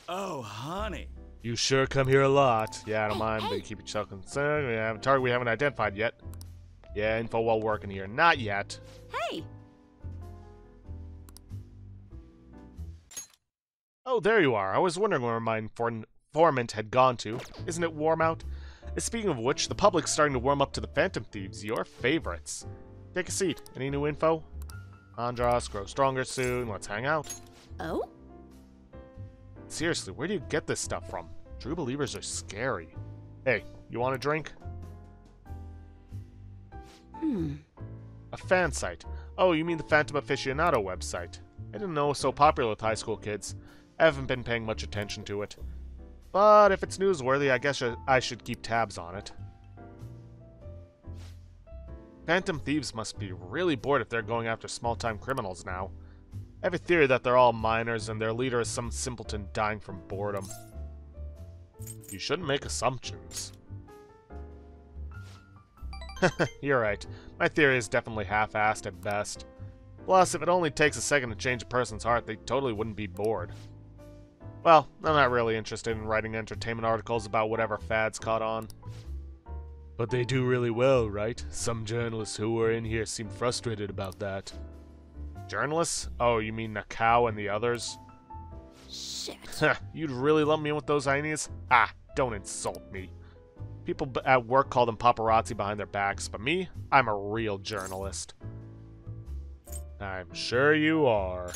Oh, honey. You sure come here a lot. Yeah, I don't mind, but you keep yourself concerned. We have a target we haven't identified yet. Yeah, info while working here. Not yet. Hey! Oh, there you are. I was wondering where my informant had gone to. Isn't it warm out? Speaking of which, the public's starting to warm up to the Phantom Thieves, your favorites. Take a seat. Any new info? Andros, grow stronger soon. Let's hang out. Oh? Seriously, where do you get this stuff from? True believers are scary. Hey, you want a drink? Hmm. A fan site. Oh, you mean the Phantom Aficionado website. I didn't know it was so popular with high school kids. I haven't been paying much attention to it. But if it's newsworthy, I guess I should keep tabs on it. Phantom Thieves must be really bored if they're going after small-time criminals now. I have a theory that they're all minors and their leader is some simpleton dying from boredom. You shouldn't make assumptions. You're right. My theory is definitely half-assed at best. Plus, if it only takes a second to change a person's heart, they totally wouldn't be bored. Well, I'm not really interested in writing entertainment articles about whatever fads caught on. But they do really well, right? Some journalists who were in here seem frustrated about that. Journalists? Oh, you mean Nakao and the others? Shit. You'd really lump me in with those heinies? Ah, don't insult me. People at work call them paparazzi behind their backs, but me? I'm a real journalist. I'm sure you are.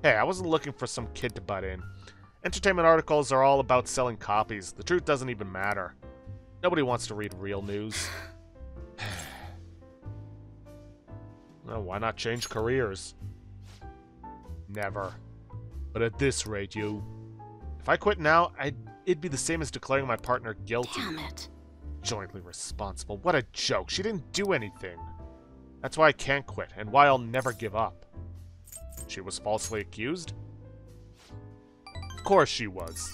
Hey, I wasn't looking for some kid to butt in. Entertainment articles are all about selling copies. The truth doesn't even matter. Nobody wants to read real news. Well, why not change careers? Never. But at this rate, if I quit now, it'd be the same as declaring my partner guilty. Damn it. Jointly responsible. What a joke. She didn't do anything. That's why I can't quit, and why I'll never give up. She was falsely accused? Of course she was.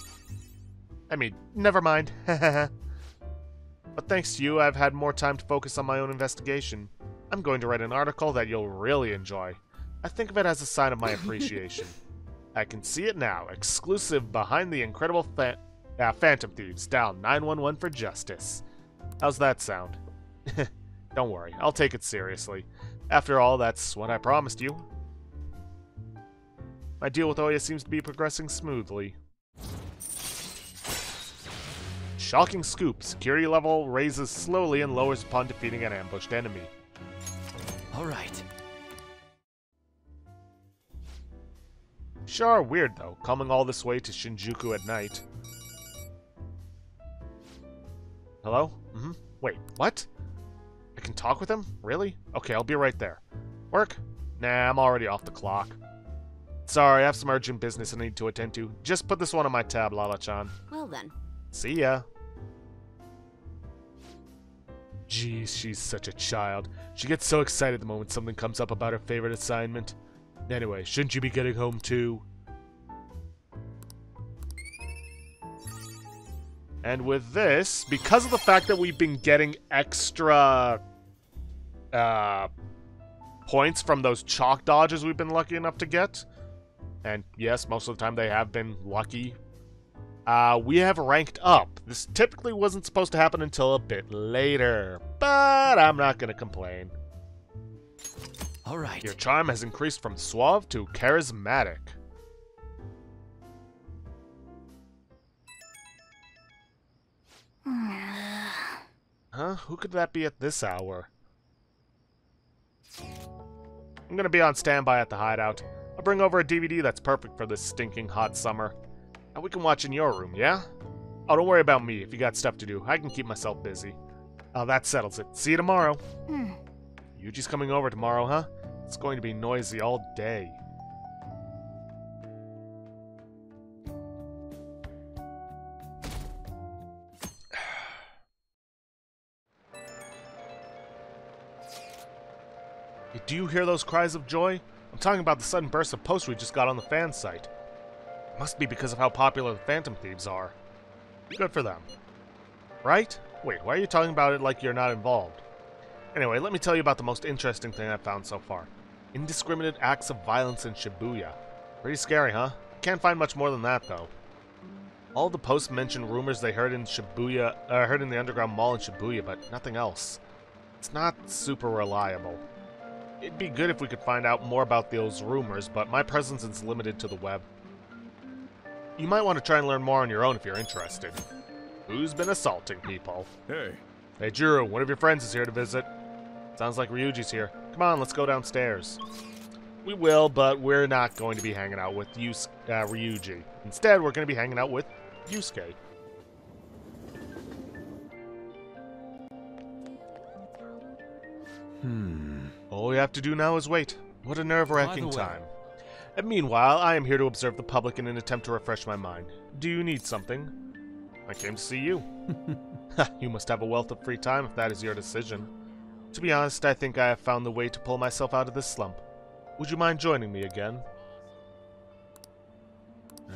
I mean, never mind. But thanks to you, I've had more time to focus on my own investigation. I'm going to write an article that you'll really enjoy. I think of it as a sign of my appreciation. I can see it now. Exclusive behind the incredible Phantom Thieves. Down 911 for justice. How's that sound? Don't worry, I'll take it seriously. After all, that's what I promised you. My deal with Oya seems to be progressing smoothly. Shocking scoop. Security level raises slowly and lowers upon defeating an ambushed enemy. Alright. Sure, weird though, coming all this way to Shinjuku at night. Hello? Wait, what? I can talk with him? Really? Okay, I'll be right there. Work? Nah, I'm already off the clock. Sorry, I have some urgent business I need to attend to. Just put this one on my tab, Lala-chan. Well then. See ya. Jeez, she's such a child. She gets so excited the moment something comes up about her favorite assignment. Anyway, shouldn't you be getting home too? And with this, because of the fact that we've been getting extra points from those chalk dodges we've been lucky enough to get, and yes, most of the time they have been lucky, we have ranked up. This typically wasn't supposed to happen until a bit later, but I'm not going to complain. Alright. Your charm has increased from suave to charismatic. Huh? Who could that be at this hour? I'm gonna be on standby at the hideout. I'll bring over a DVD that's perfect for this stinking hot summer. And we can watch in your room, yeah? Oh, don't worry about me. If you got stuff to do, I can keep myself busy. Oh, that settles it. See you tomorrow. Yuji's coming over tomorrow, huh? It's going to be noisy all day. Do you hear those cries of joy? I'm talking about the sudden burst of posts we just got on the fan site. It must be because of how popular the Phantom Thieves are. Good for them. Right? Wait, why are you talking about it like you're not involved? Anyway, let me tell you about the most interesting thing I've found so far. Indiscriminate acts of violence in Shibuya. Pretty scary, huh? Can't find much more than that, though. All the posts mention rumors they heard in Shibuya, heard in the underground mall in Shibuya, but nothing else. It's not super reliable. It'd be good if we could find out more about those rumors, but my presence is limited to the web. You might want to try and learn more on your own if you're interested. Who's been assaulting people? Hey. Hey, Jiro, one of your friends is here to visit. Sounds like Ryuji's here. Come on, let's go downstairs. We will, but we're not going to be hanging out with Ryuji. Instead, we're going to be hanging out with Yusuke. All we have to do now is wait. What a nerve-wracking By the way- time. And meanwhile, I am here to observe the public in an attempt to refresh my mind. Do you need something? I came to see you. You must have a wealth of free time if that is your decision. To be honest, I think I have found the way to pull myself out of this slump. Would you mind joining me again?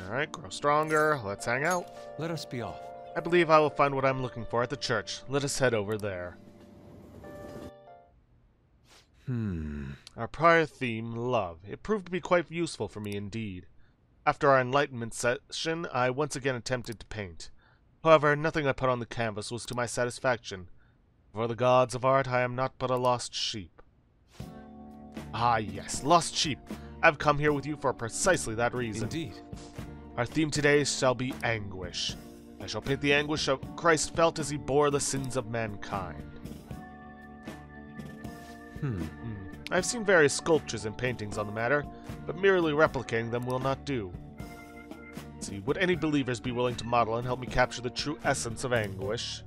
Alright, grow stronger. Let's hang out. Let us be off. I believe I will find what I'm looking for at the church. Let us head over there. Our prior theme, love. It proved to be quite useful for me indeed. After our enlightenment session, I once again attempted to paint. However, nothing I put on the canvas was to my satisfaction. For the gods of art, I am not but a lost sheep. Ah yes, lost sheep. I've come here with you for precisely that reason. Indeed. Our theme today shall be anguish. I shall paint the anguish of Christ felt as he bore the sins of mankind. I've seen various sculptures and paintings on the matter, but merely replicating them will not do. Let's see, would any believers be willing to model and help me capture the true essence of anguish?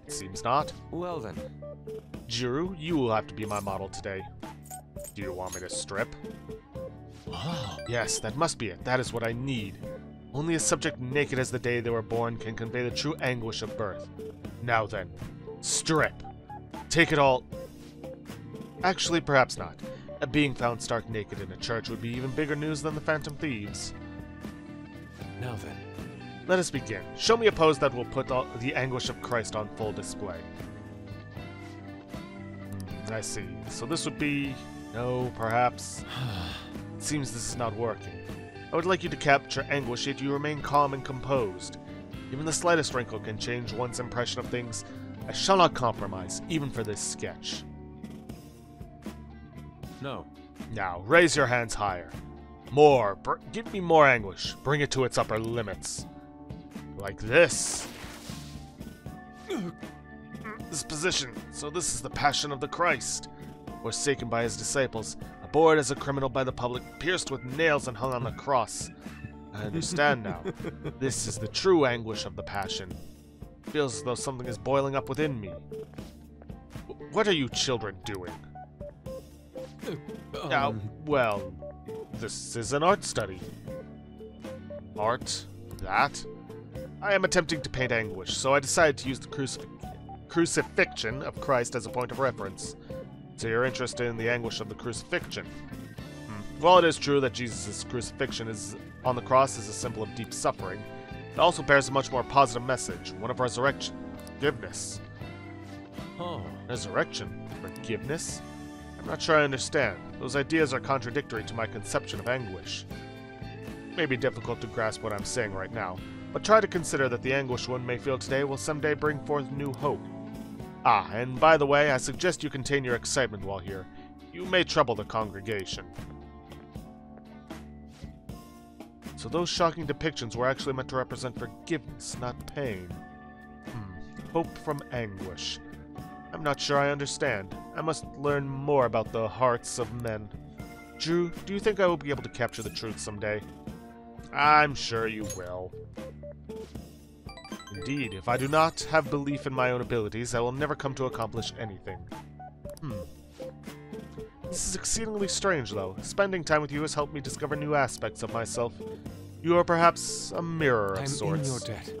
It seems not. Well then. Jiru, you will have to be my model today. Do you want me to strip? Oh. Yes, that must be it. That is what I need. Only a subject naked as the day they were born can convey the true anguish of birth. Now then, strip. Take it all... Actually, perhaps not. Being found stark naked in a church would be even bigger news than the Phantom Thieves. Now then. Let us begin. Show me a pose that will put the anguish of Christ on full display. I see. So this would be... No, perhaps... It seems this is not working. I would like you to capture anguish, yet you remain calm and composed. Even the slightest wrinkle can change one's impression of things. I shall not compromise, even for this sketch. No. Now, raise your hands higher. More. Give me more anguish. Bring it to its upper limits. Like this. This position. So this is the passion of the Christ. Forsaken by his disciples, abhorred as a criminal by the public, pierced with nails and hung on the cross. I understand now. This is the true anguish of the passion. It feels as though something is boiling up within me. What are you children doing? Well, this is an art study. Art? That? I am attempting to paint anguish, so I decided to use the crucifixion of Christ as a point of reference. So you're interested in the anguish of the crucifixion. While it is true that Jesus' crucifixion is on the cross is a symbol of deep suffering, it also bears a much more positive message, one of resurrection, forgiveness. Oh. Resurrection? Forgiveness? I'm not sure I understand. Those ideas are contradictory to my conception of anguish. It may be difficult to grasp what I'm saying right now, but try to consider that the anguish one may feel today will someday bring forth new hope. Ah, and by the way, I suggest you contain your excitement while here. You may trouble the congregation. So those shocking depictions were actually meant to represent forgiveness, not pain. Hope from anguish. I'm not sure I understand. I must learn more about the hearts of men. Drew, do you think I will be able to capture the truth someday? I'm sure you will. Indeed, if I do not have belief in my own abilities, I will never come to accomplish anything. This is exceedingly strange, though. Spending time with you has helped me discover new aspects of myself. You are perhaps a mirror of sorts. I'm in your debt.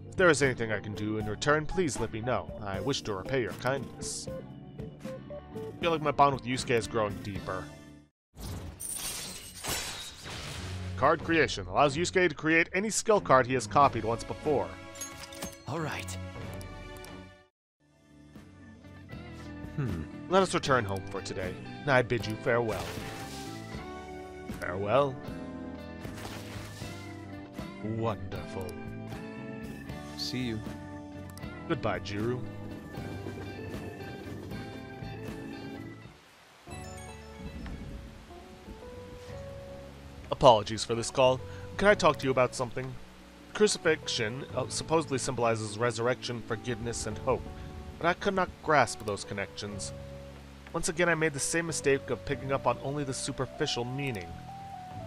If there is anything I can do in return, please let me know. I wish to repay your kindness. I feel like my bond with Yusuke is growing deeper. Card creation allows Yusuke to create any skill card he has copied once before. All right. Let us return home for today. I bid you farewell. Farewell. Wonderful. See you. Goodbye, Jiru. Apologies for this call. Can I talk to you about something? Crucifixion supposedly symbolizes resurrection, forgiveness, and hope, but I could not grasp those connections. Once again, I made the same mistake of picking up on only the superficial meaning.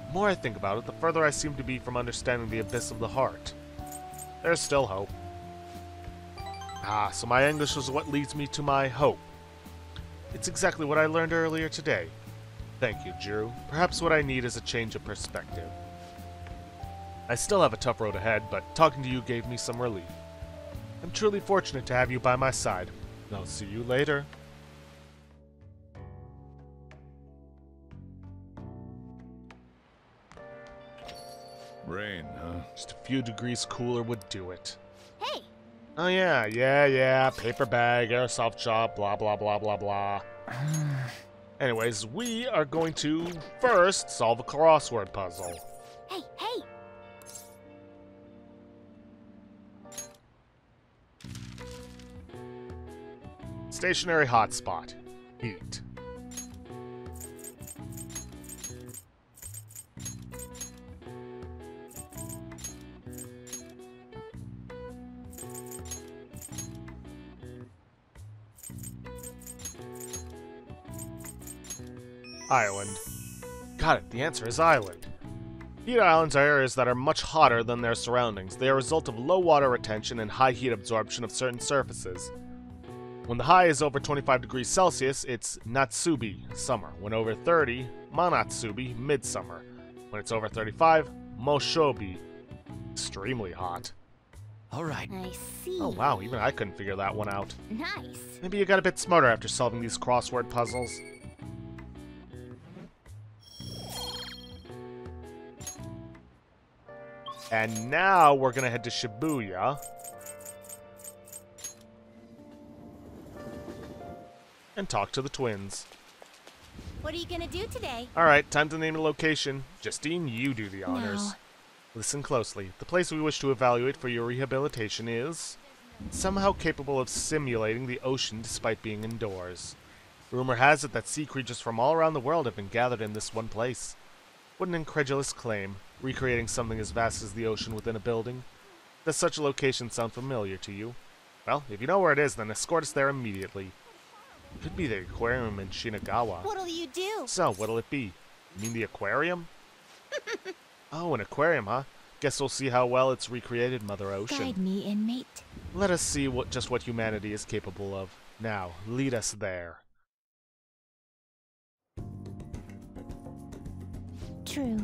The more I think about it, the further I seem to be from understanding the abyss of the heart. There's still hope. Ah, so my English is what leads me to my hope. It's exactly what I learned earlier today. Thank you, Drew. Perhaps what I need is a change of perspective. I still have a tough road ahead, but talking to you gave me some relief. I'm truly fortunate to have you by my side. I'll see you later. Rain, huh? Just a few degrees cooler would do it. Hey! Oh yeah, paper bag, airsoft shop, blah blah blah blah blah. Anyways, we are going to first solve a crossword puzzle. Hey, hey! Stationary hotspot. Heat. Island. Got it, the answer is island. Heat islands are areas that are much hotter than their surroundings. They are a result of low water retention and high heat absorption of certain surfaces. When the high is over 25 degrees Celsius, it's Natsubi, summer. When over 30, Manatsubi, midsummer. When it's over 35, Moshobi, extremely hot. All right. I see. Oh wow, even I couldn't figure that one out. Nice. Maybe you got a bit smarter after solving these crossword puzzles. And now we're gonna head to Shibuya. And talk to the twins. What are you gonna do today? Alright, time to name the location. Justine, you do the honors. No. Listen closely. The place we wish to evaluate for your rehabilitation is somehow capable of simulating the ocean despite being indoors. Rumor has it that sea creatures from all around the world have been gathered in this one place. What an incredulous claim, recreating something as vast as the ocean within a building. Does such a location sound familiar to you? Well, if you know where it is, then escort us there immediately. It could be the aquarium in Shinagawa. What'll you do? So, what'll it be? You mean the aquarium? Oh, an aquarium, huh? Guess we'll see how well it's recreated Mother Ocean. Guide me, inmate. Let us see just what humanity is capable of. Now, lead us there. True.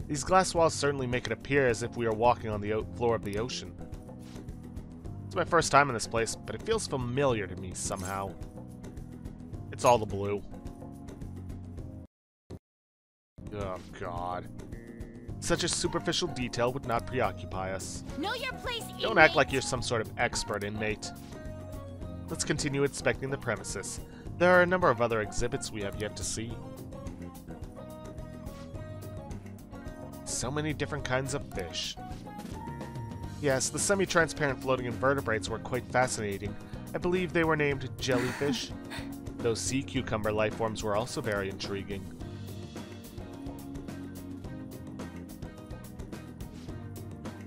These glass walls certainly make it appear as if we are walking on the floor of the ocean. It's my first time in this place, but it feels familiar to me somehow. It's all the blue. Oh, God. Such a superficial detail would not preoccupy us. Know your place, inmate. Don't act like you're some sort of expert, inmate. Let's continue inspecting the premises. There are a number of other exhibits we have yet to see. So many different kinds of fish. Yes, the semi-transparent floating invertebrates were quite fascinating. I believe they were named jellyfish. Those sea cucumber life forms were also very intriguing.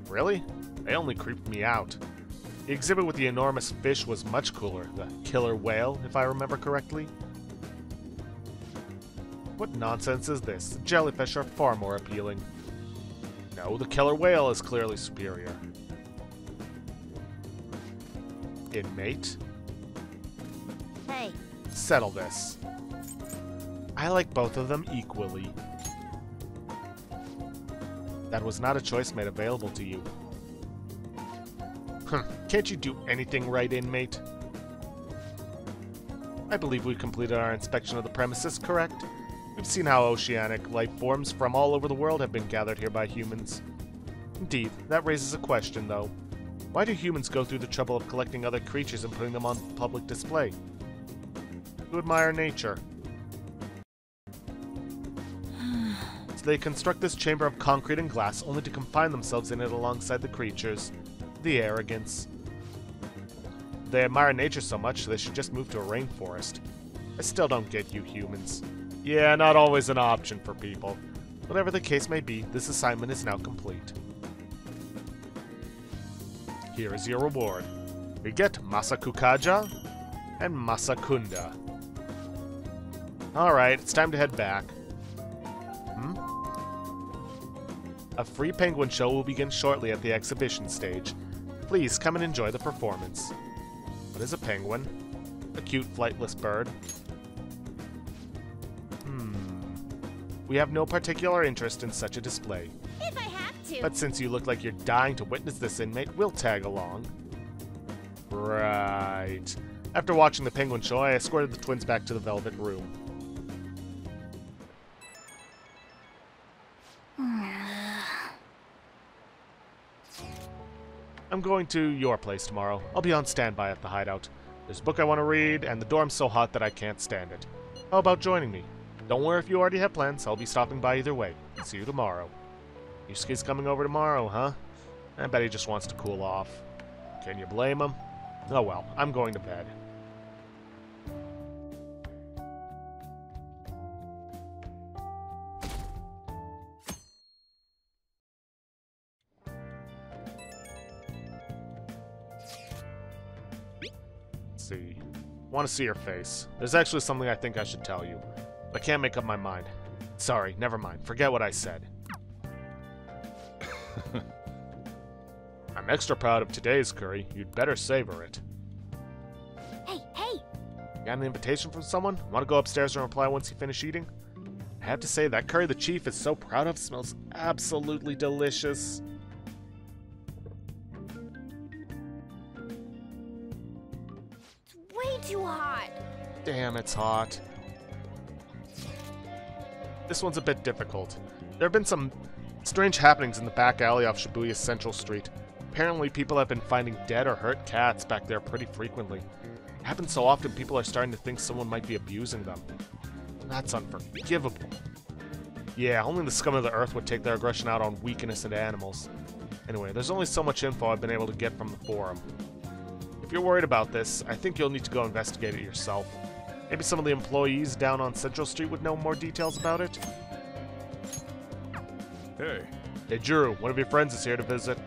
Really? They only creeped me out. The exhibit with the enormous fish was much cooler. The killer whale, if I remember correctly. What nonsense is this? The jellyfish are far more appealing. No, the killer whale is clearly superior. Inmate? Hey. Settle this. I like both of them equally. That was not a choice made available to you. Can't you do anything right, inmate? I believe we completed our inspection of the premises, correct? We've seen how oceanic life forms from all over the world have been gathered here by humans. Indeed, that raises a question, though. Why do humans go through the trouble of collecting other creatures and putting them on public display? To admire nature. So they construct this chamber of concrete and glass only to confine themselves in it alongside the creatures. The arrogance. They admire nature so much, they should just move to a rainforest. I still don't get you humans. Yeah, not always an option for people. Whatever the case may be, this assignment is now complete. Here is your reward. We get Masakukaja and Masakunda. Alright, it's time to head back. A free penguin show will begin shortly at the exhibition stage. Please come and enjoy the performance. What is a penguin? A cute flightless bird. We have no particular interest in such a display. If I have to. But since you look like you're dying to witness this inmate, we'll tag along. Right. After watching the penguin show, I escorted the twins back to the Velvet Room. I'm going to your place tomorrow. I'll be on standby at the hideout. There's a book I want to read, and the dorm's so hot that I can't stand it. How about joining me? Don't worry if you already have plans. I'll be stopping by either way. See you tomorrow. Yusuke's coming over tomorrow, huh? I bet he just wants to cool off. Can you blame him? Oh well, I'm going to bed. See. Want to see your face. There's actually something I think I should tell you. I can't make up my mind. Sorry, never mind. Forget what I said. I'm extra proud of today's curry. You'd better savor it. Hey! Got an invitation from someone? Want to go upstairs and reply once you finish eating? I have to say, that curry the chief is so proud of smells absolutely delicious. Way too hot. Damn, it's hot. This one's a bit difficult. There have been some strange happenings in the back alley off Shibuya's Central Street. Apparently, people have been finding dead or hurt cats back there pretty frequently. It happens so often, people are starting to think someone might be abusing them. That's unforgivable. Yeah, only the scum of the earth would take their aggression out on weak, innocent animals. Anyway, there's only so much info I've been able to get from the forum. If you're worried about this, I think you'll need to go investigate it yourself. Maybe some of the employees down on Central Street would know more details about it? Hey. Hey, Juru, one of your friends is here to visit.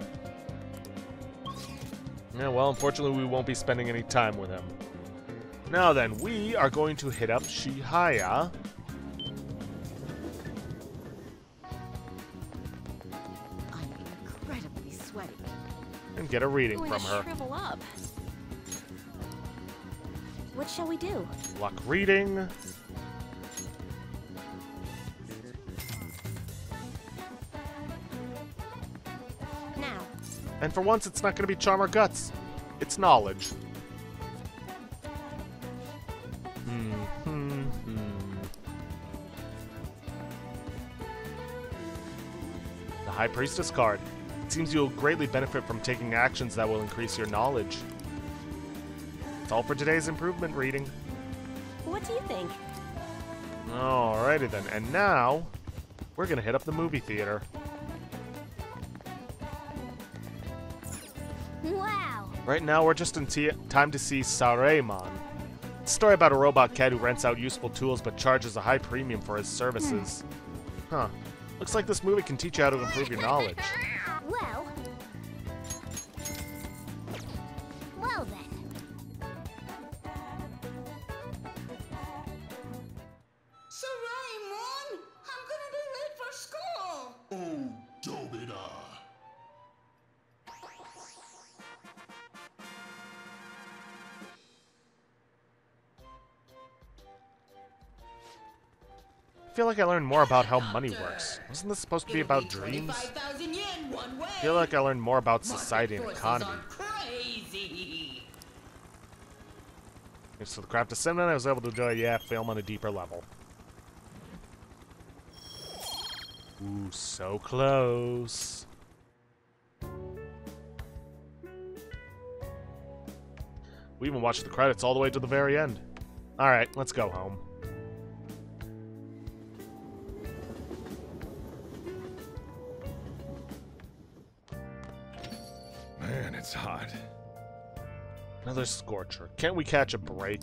Yeah, well, unfortunately, we won't be spending any time with him. Now then, we are going to hit up Shihaya. I'm incredibly sweaty. And get a reading Going from to her. shrivel up. What shall we do? Luck reading. Now. And for once, it's not going to be charm or guts. It's knowledge. The High Priestess card. It seems you'll greatly benefit from taking actions that will increase your knowledge. That's all for today's improvement reading. What do you think? Alrighty then, and now we're gonna hit up the movie theater. Wow. Right now, we're just in time to see Sareimon. It's a story about a robot cat who rents out useful tools but charges a high premium for his services. Huh. Looks like this movie can teach you how to improve your knowledge. Well. Well then. So Raymond, I'm gonna be late for school. Oh, Dobida. I feel like I learned more about how money works. Wasn't this supposed to be about dreams? I feel like I learned more about society and economy. Crazy. Thanks to the craft assembly, I was able to do a film on a deeper level. Ooh, so close. We even watched the credits all the way to the very end. Alright, let's go home. Man, it's hot. Another scorcher. Can't we catch a break?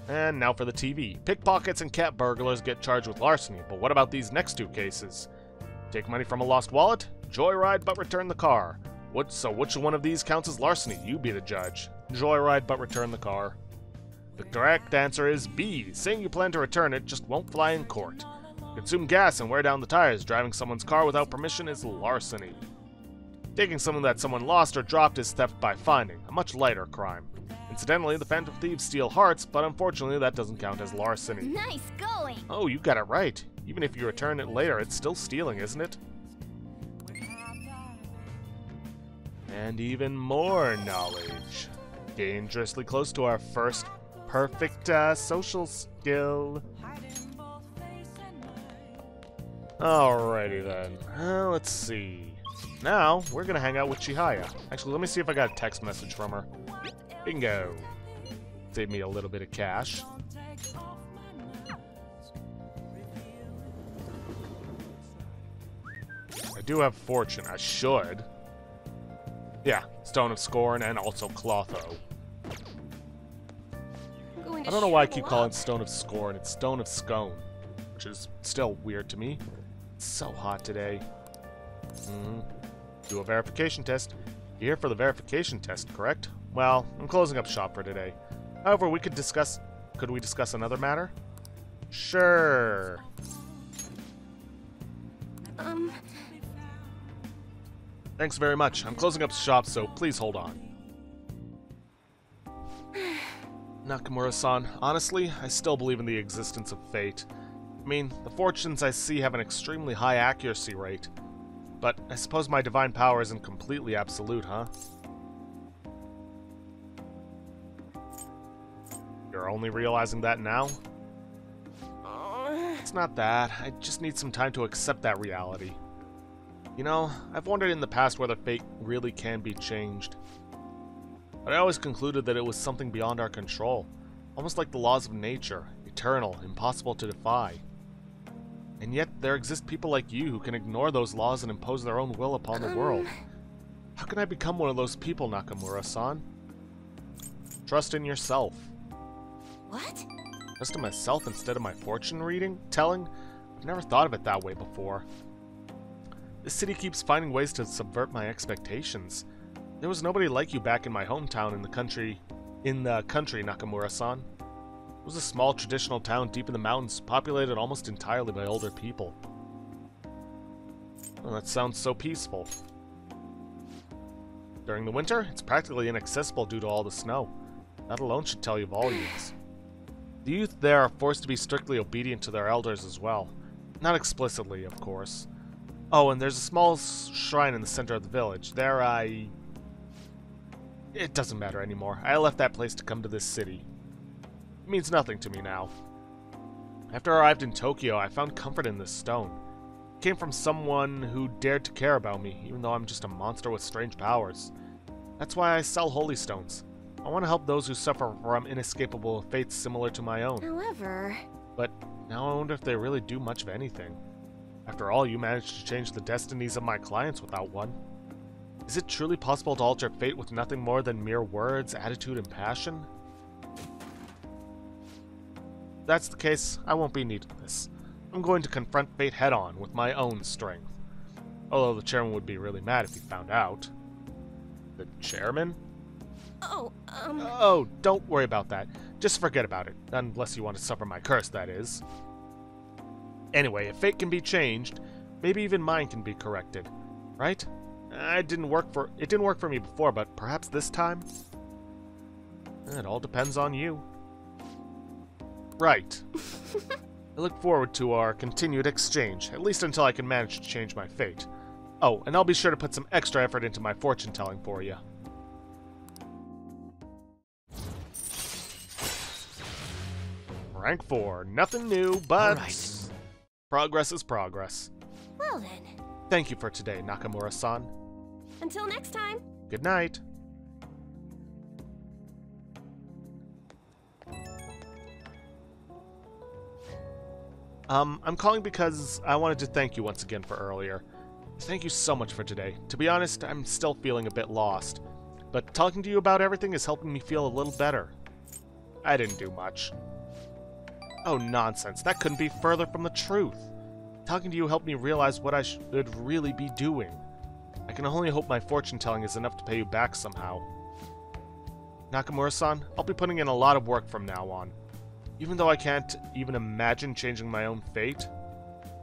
And now for the TV. Pickpockets and cat burglars get charged with larceny, but what about these next two cases? Take money from a lost wallet? Joyride but return the car. So which one of these counts as larceny? You be the judge. Joyride but return the car. The correct answer is B. Saying you plan to return it just won't fly in court. Consume gas and wear down the tires. Driving someone's car without permission is larceny. Taking something that someone lost or dropped is theft by finding, a much lighter crime. Incidentally, the Phantom Thieves steal hearts, but unfortunately that doesn't count as larceny. Nice going! Oh, you got it right. Even if you return it later, it's still stealing, isn't it? And even more knowledge. Dangerously close to our first perfect social skill. Alrighty then. Let's see. Now, we're gonna hang out with Chihaya. Actually, let me see if I got a text message from her. Bingo. Save me a little bit of cash. I do have fortune. I should. Yeah, Stone of Scorn and also Clotho. I don't know why I keep calling it Stone of Scorn. It's Stone of Scone, which is still weird to me. It's so hot today. Do a verification test. You're here for the verification test, correct? Well, I'm closing up shop for today. However, we could discuss... Could we discuss another matter? Sure. Thanks very much. I'm closing up shop, so please hold on. Nakamura-san, honestly, I still believe in the existence of fate. I mean, the fortunes I see have an extremely high accuracy rate. But I suppose my divine power isn't completely absolute, huh? You're only realizing that now? It's not that. I just need some time to accept that reality. You know, I've wondered in the past whether fate really can be changed. But I always concluded that it was something beyond our control. Almost like the laws of nature, eternal, impossible to defy. And yet, there exist people like you who can ignore those laws and impose their own will upon the world. How can I become one of those people, Nakamura-san? Trust in yourself. What? Trust in myself instead of my fortune telling? I've never thought of it that way before. This city keeps finding ways to subvert my expectations. There was nobody like you back in my hometown in the country, Nakamura-san. It was a small traditional town deep in the mountains, populated almost entirely by older people. Well, that sounds so peaceful. During the winter, it's practically inaccessible due to all the snow. That alone should tell you volumes. The youth there are forced to be strictly obedient to their elders as well. Not explicitly, of course. Oh, and there's a small shrine in the center of the village. There It doesn't matter anymore. I left that place to come to this city. It means nothing to me now. After I arrived in Tokyo, I found comfort in this stone. It came from someone who dared to care about me, even though I'm just a monster with strange powers. That's why I sell holy stones. I want to help those who suffer from inescapable fates similar to my own. However... But now I wonder if they really do much of anything. After all, you managed to change the destinies of my clients without one. Is it truly possible to alter fate with nothing more than mere words, attitude, and passion? If that's the case, I won't be needing this. I'm going to confront fate head-on with my own strength. Although the chairman would be really mad if he found out. The chairman? Oh, don't worry about that. Just forget about it. Unless you want to suffer my curse, that is. Anyway, if fate can be changed, maybe even mine can be corrected. Right? It didn't work for me before, but perhaps this time? It all depends on you. Right. I look forward to our continued exchange, at least until I can manage to change my fate. Oh, and I'll be sure to put some extra effort into my fortune-telling for you. Rank 4. Nothing new, but... Right. Progress is progress. Well then. Thank you for today, Nakamura-san. Until next time. Good night. I'm calling because I wanted to thank you once again for earlier. Thank you so much for today. To be honest, I'm still feeling a bit lost. But talking to you about everything is helping me feel a little better. I didn't do much. Oh, nonsense. That couldn't be further from the truth. Talking to you helped me realize what I should really be doing. I can only hope my fortune-telling is enough to pay you back somehow. Nakamura-san, I'll be putting in a lot of work from now on. Even though I can't even imagine changing my own fate,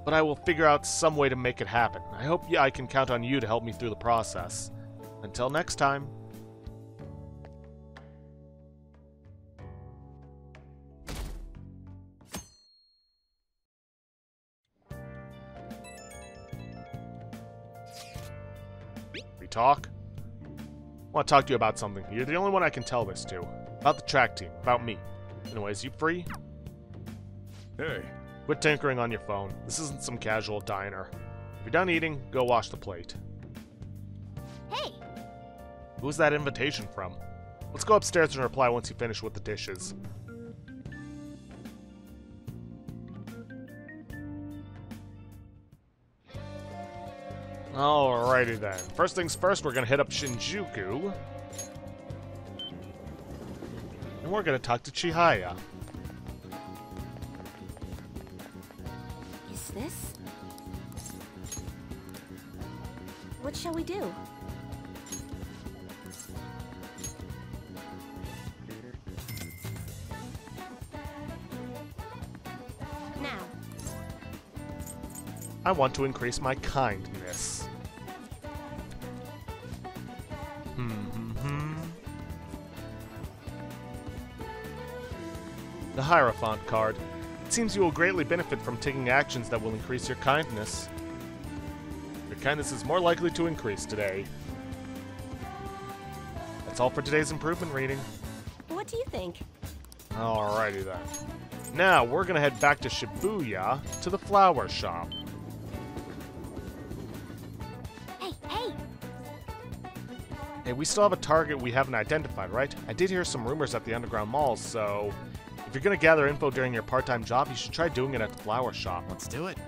but I will figure out some way to make it happen. I hope I can count on you to help me through the process. Until next time. We talk? I want to talk to you about something. You're the only one I can tell this to. About the track team. About me. Anyways, you free? Hey. Quit tinkering on your phone. This isn't some casual diner. If you're done eating, go wash the plate. Hey! Who's that invitation from? Let's go upstairs and reply once you finish with the dishes. Alrighty then. First things first, we're gonna hit up Shinjuku. And we're gonna talk to Chihaya. Is this? What shall we do? Now. I want to increase my kindness. The Hierophant card. It seems you will greatly benefit from taking actions that will increase your kindness. Your kindness is more likely to increase today. That's all for today's improvement reading. What do you think? Alrighty then. Now, we're gonna head back to Shibuya, to the flower shop. Hey, hey! Hey, we still have a target we haven't identified, right? I did hear some rumors at the underground malls, so if you're gonna gather info during your part-time job, you should try doing it at the flower shop. Let's do it.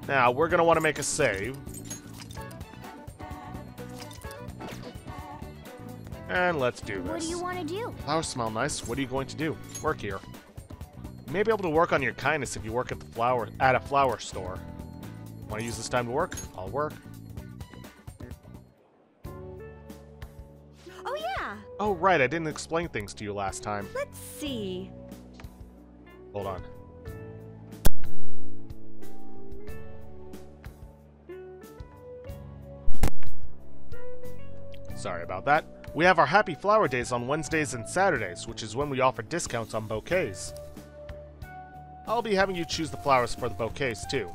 Now, we're gonna want to make a save. And let's do this. What do you want to do? Flowers smell nice. What are you going to do? Work here. You may be able to work on your kindness if you work at a flower store. Want to use this time to work? I'll work. Oh yeah! Oh, right, I didn't explain things to you last time. Let's see. Hold on. Sorry about that. We have our Happy Flower Days on Wednesdays and Saturdays, which is when we offer discounts on bouquets. I'll be having you choose the flowers for the bouquets, too.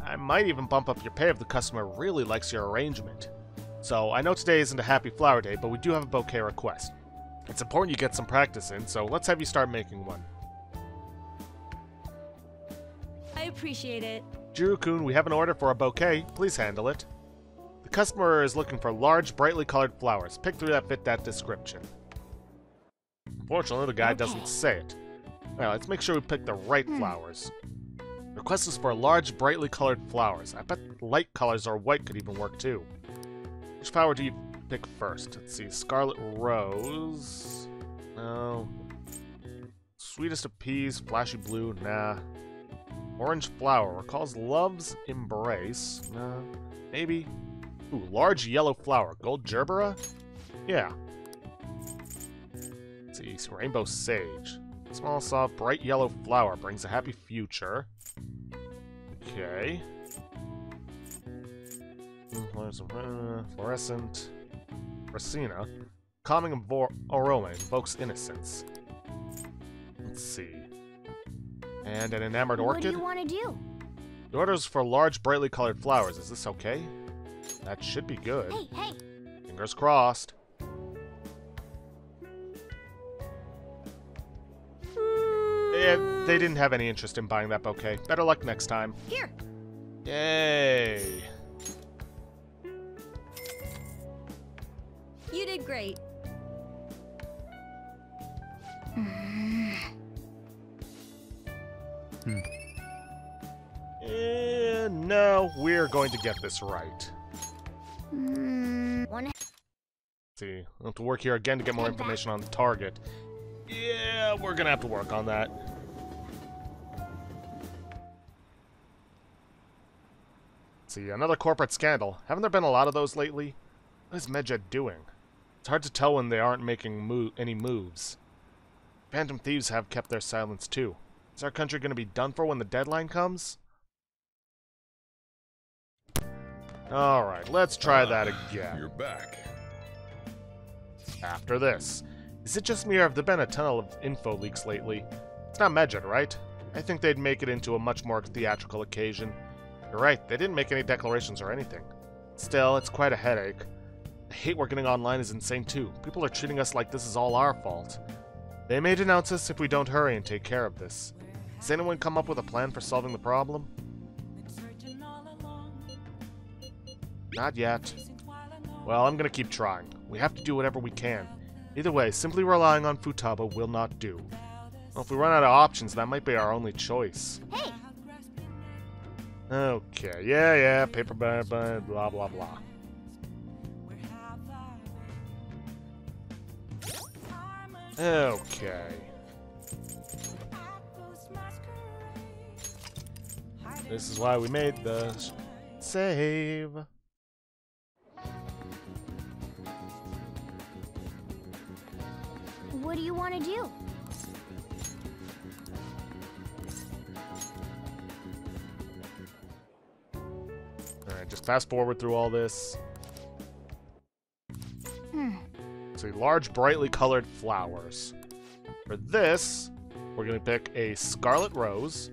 I might even bump up your pay if the customer really likes your arrangement. So, I know today isn't a Happy Flower Day, but we do have a bouquet request. It's important you get some practice in, so let's have you start making one. I appreciate it. Jiro-kun, we have an order for a bouquet. Please handle it. The customer is looking for large, brightly colored flowers. Pick three that fit that description. Unfortunately, the guy doesn't say it. Now, let's make sure we pick the right flowers. The request is for large, brightly colored flowers. I bet light colors or white could even work too. Which flower do you pick first? Let's see. Scarlet Rose. No. Sweetest of Peas. Flashy Blue. Nah. Orange Flower. Recalls Love's Embrace. Nah. Maybe. Ooh, large yellow flower. Gold Gerbera? Yeah. Let's see. Rainbow Sage. Small, soft, bright yellow flower brings a happy future. Okay. Fluorescent. Racina. Calming aroma invokes innocence. Let's see. And an enamored orchid? What do you want to do? The order is for large, brightly colored flowers. Is this okay? That should be good. Hey, hey! Fingers crossed. Yeah, they didn't have any interest in buying that bouquet. Better luck next time. Here! Yay! You did great. No, we're going to get this right. Wanna See, we'll have to work here again to get more information on the target. Yeah, we're gonna have to work on that. See, another corporate scandal. Haven't there been a lot of those lately? What is Medjed doing? It's hard to tell when they aren't making any moves. Phantom thieves have kept their silence too. Is our country gonna be done for when the deadline comes? Alright, let's try that again. You're back. After this. Is it just me or have there been a ton of info leaks lately? It's not Medjed, right? I think they'd make it into a much more theatrical occasion. You're right, they didn't make any declarations or anything. Still, it's quite a headache. The hate we're getting online is insane too. People are treating us like this is all our fault. They may denounce us if we don't hurry and take care of this. Has anyone come up with a plan for solving the problem? Not yet. Well, I'm gonna keep trying. We have to do whatever we can. Either way, simply relying on Futaba will not do. Well, if we run out of options, that might be our only choice. Hey! Okay, yeah, paper blah blah blah. Okay. This is why we made the save. What do you want to do? Alright, just fast forward through all this. So large, brightly colored flowers. For this, we're going to pick a scarlet rose,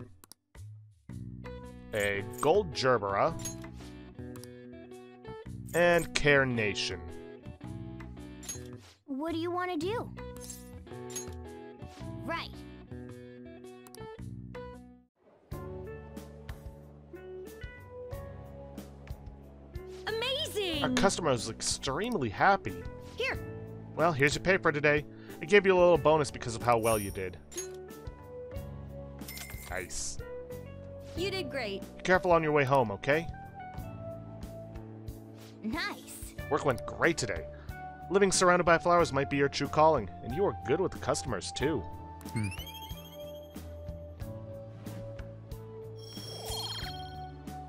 a gold gerbera, and carnation. What do you want to do? Right. Amazing! Our customer is extremely happy. Here. Well, here's your paper today. I gave you a little bonus because of how well you did. Nice. You did great. Be careful on your way home, okay? Nice. Work went great today. Living surrounded by flowers might be your true calling, and you are good with the customers, too.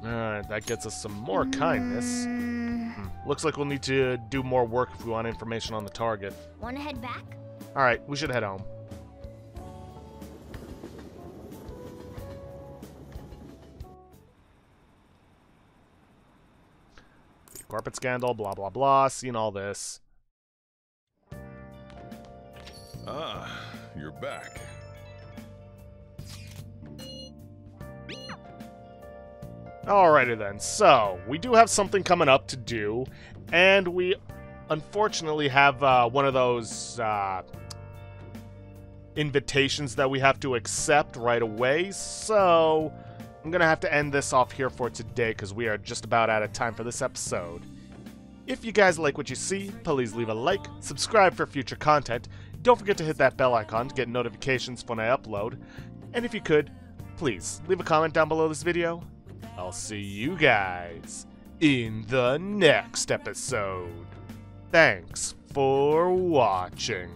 Alright, that gets us some more kindness. Looks like we'll need to do more work if we want information on the target. Want to head back? Alright, we should head home. Carpet scandal, blah blah blah, seen all this. Ah, you're back. Alrighty then, so, we do have something coming up to do, and we unfortunately have one of those invitations that we have to accept right away, so I'm gonna have to end this off here for today because we are just about out of time for this episode. If you guys like what you see, please leave a like, subscribe for future content, don't forget to hit that bell icon to get notifications when I upload, and if you could, please leave a comment down below this video. I'll see you guys in the next episode. Thanks for watching.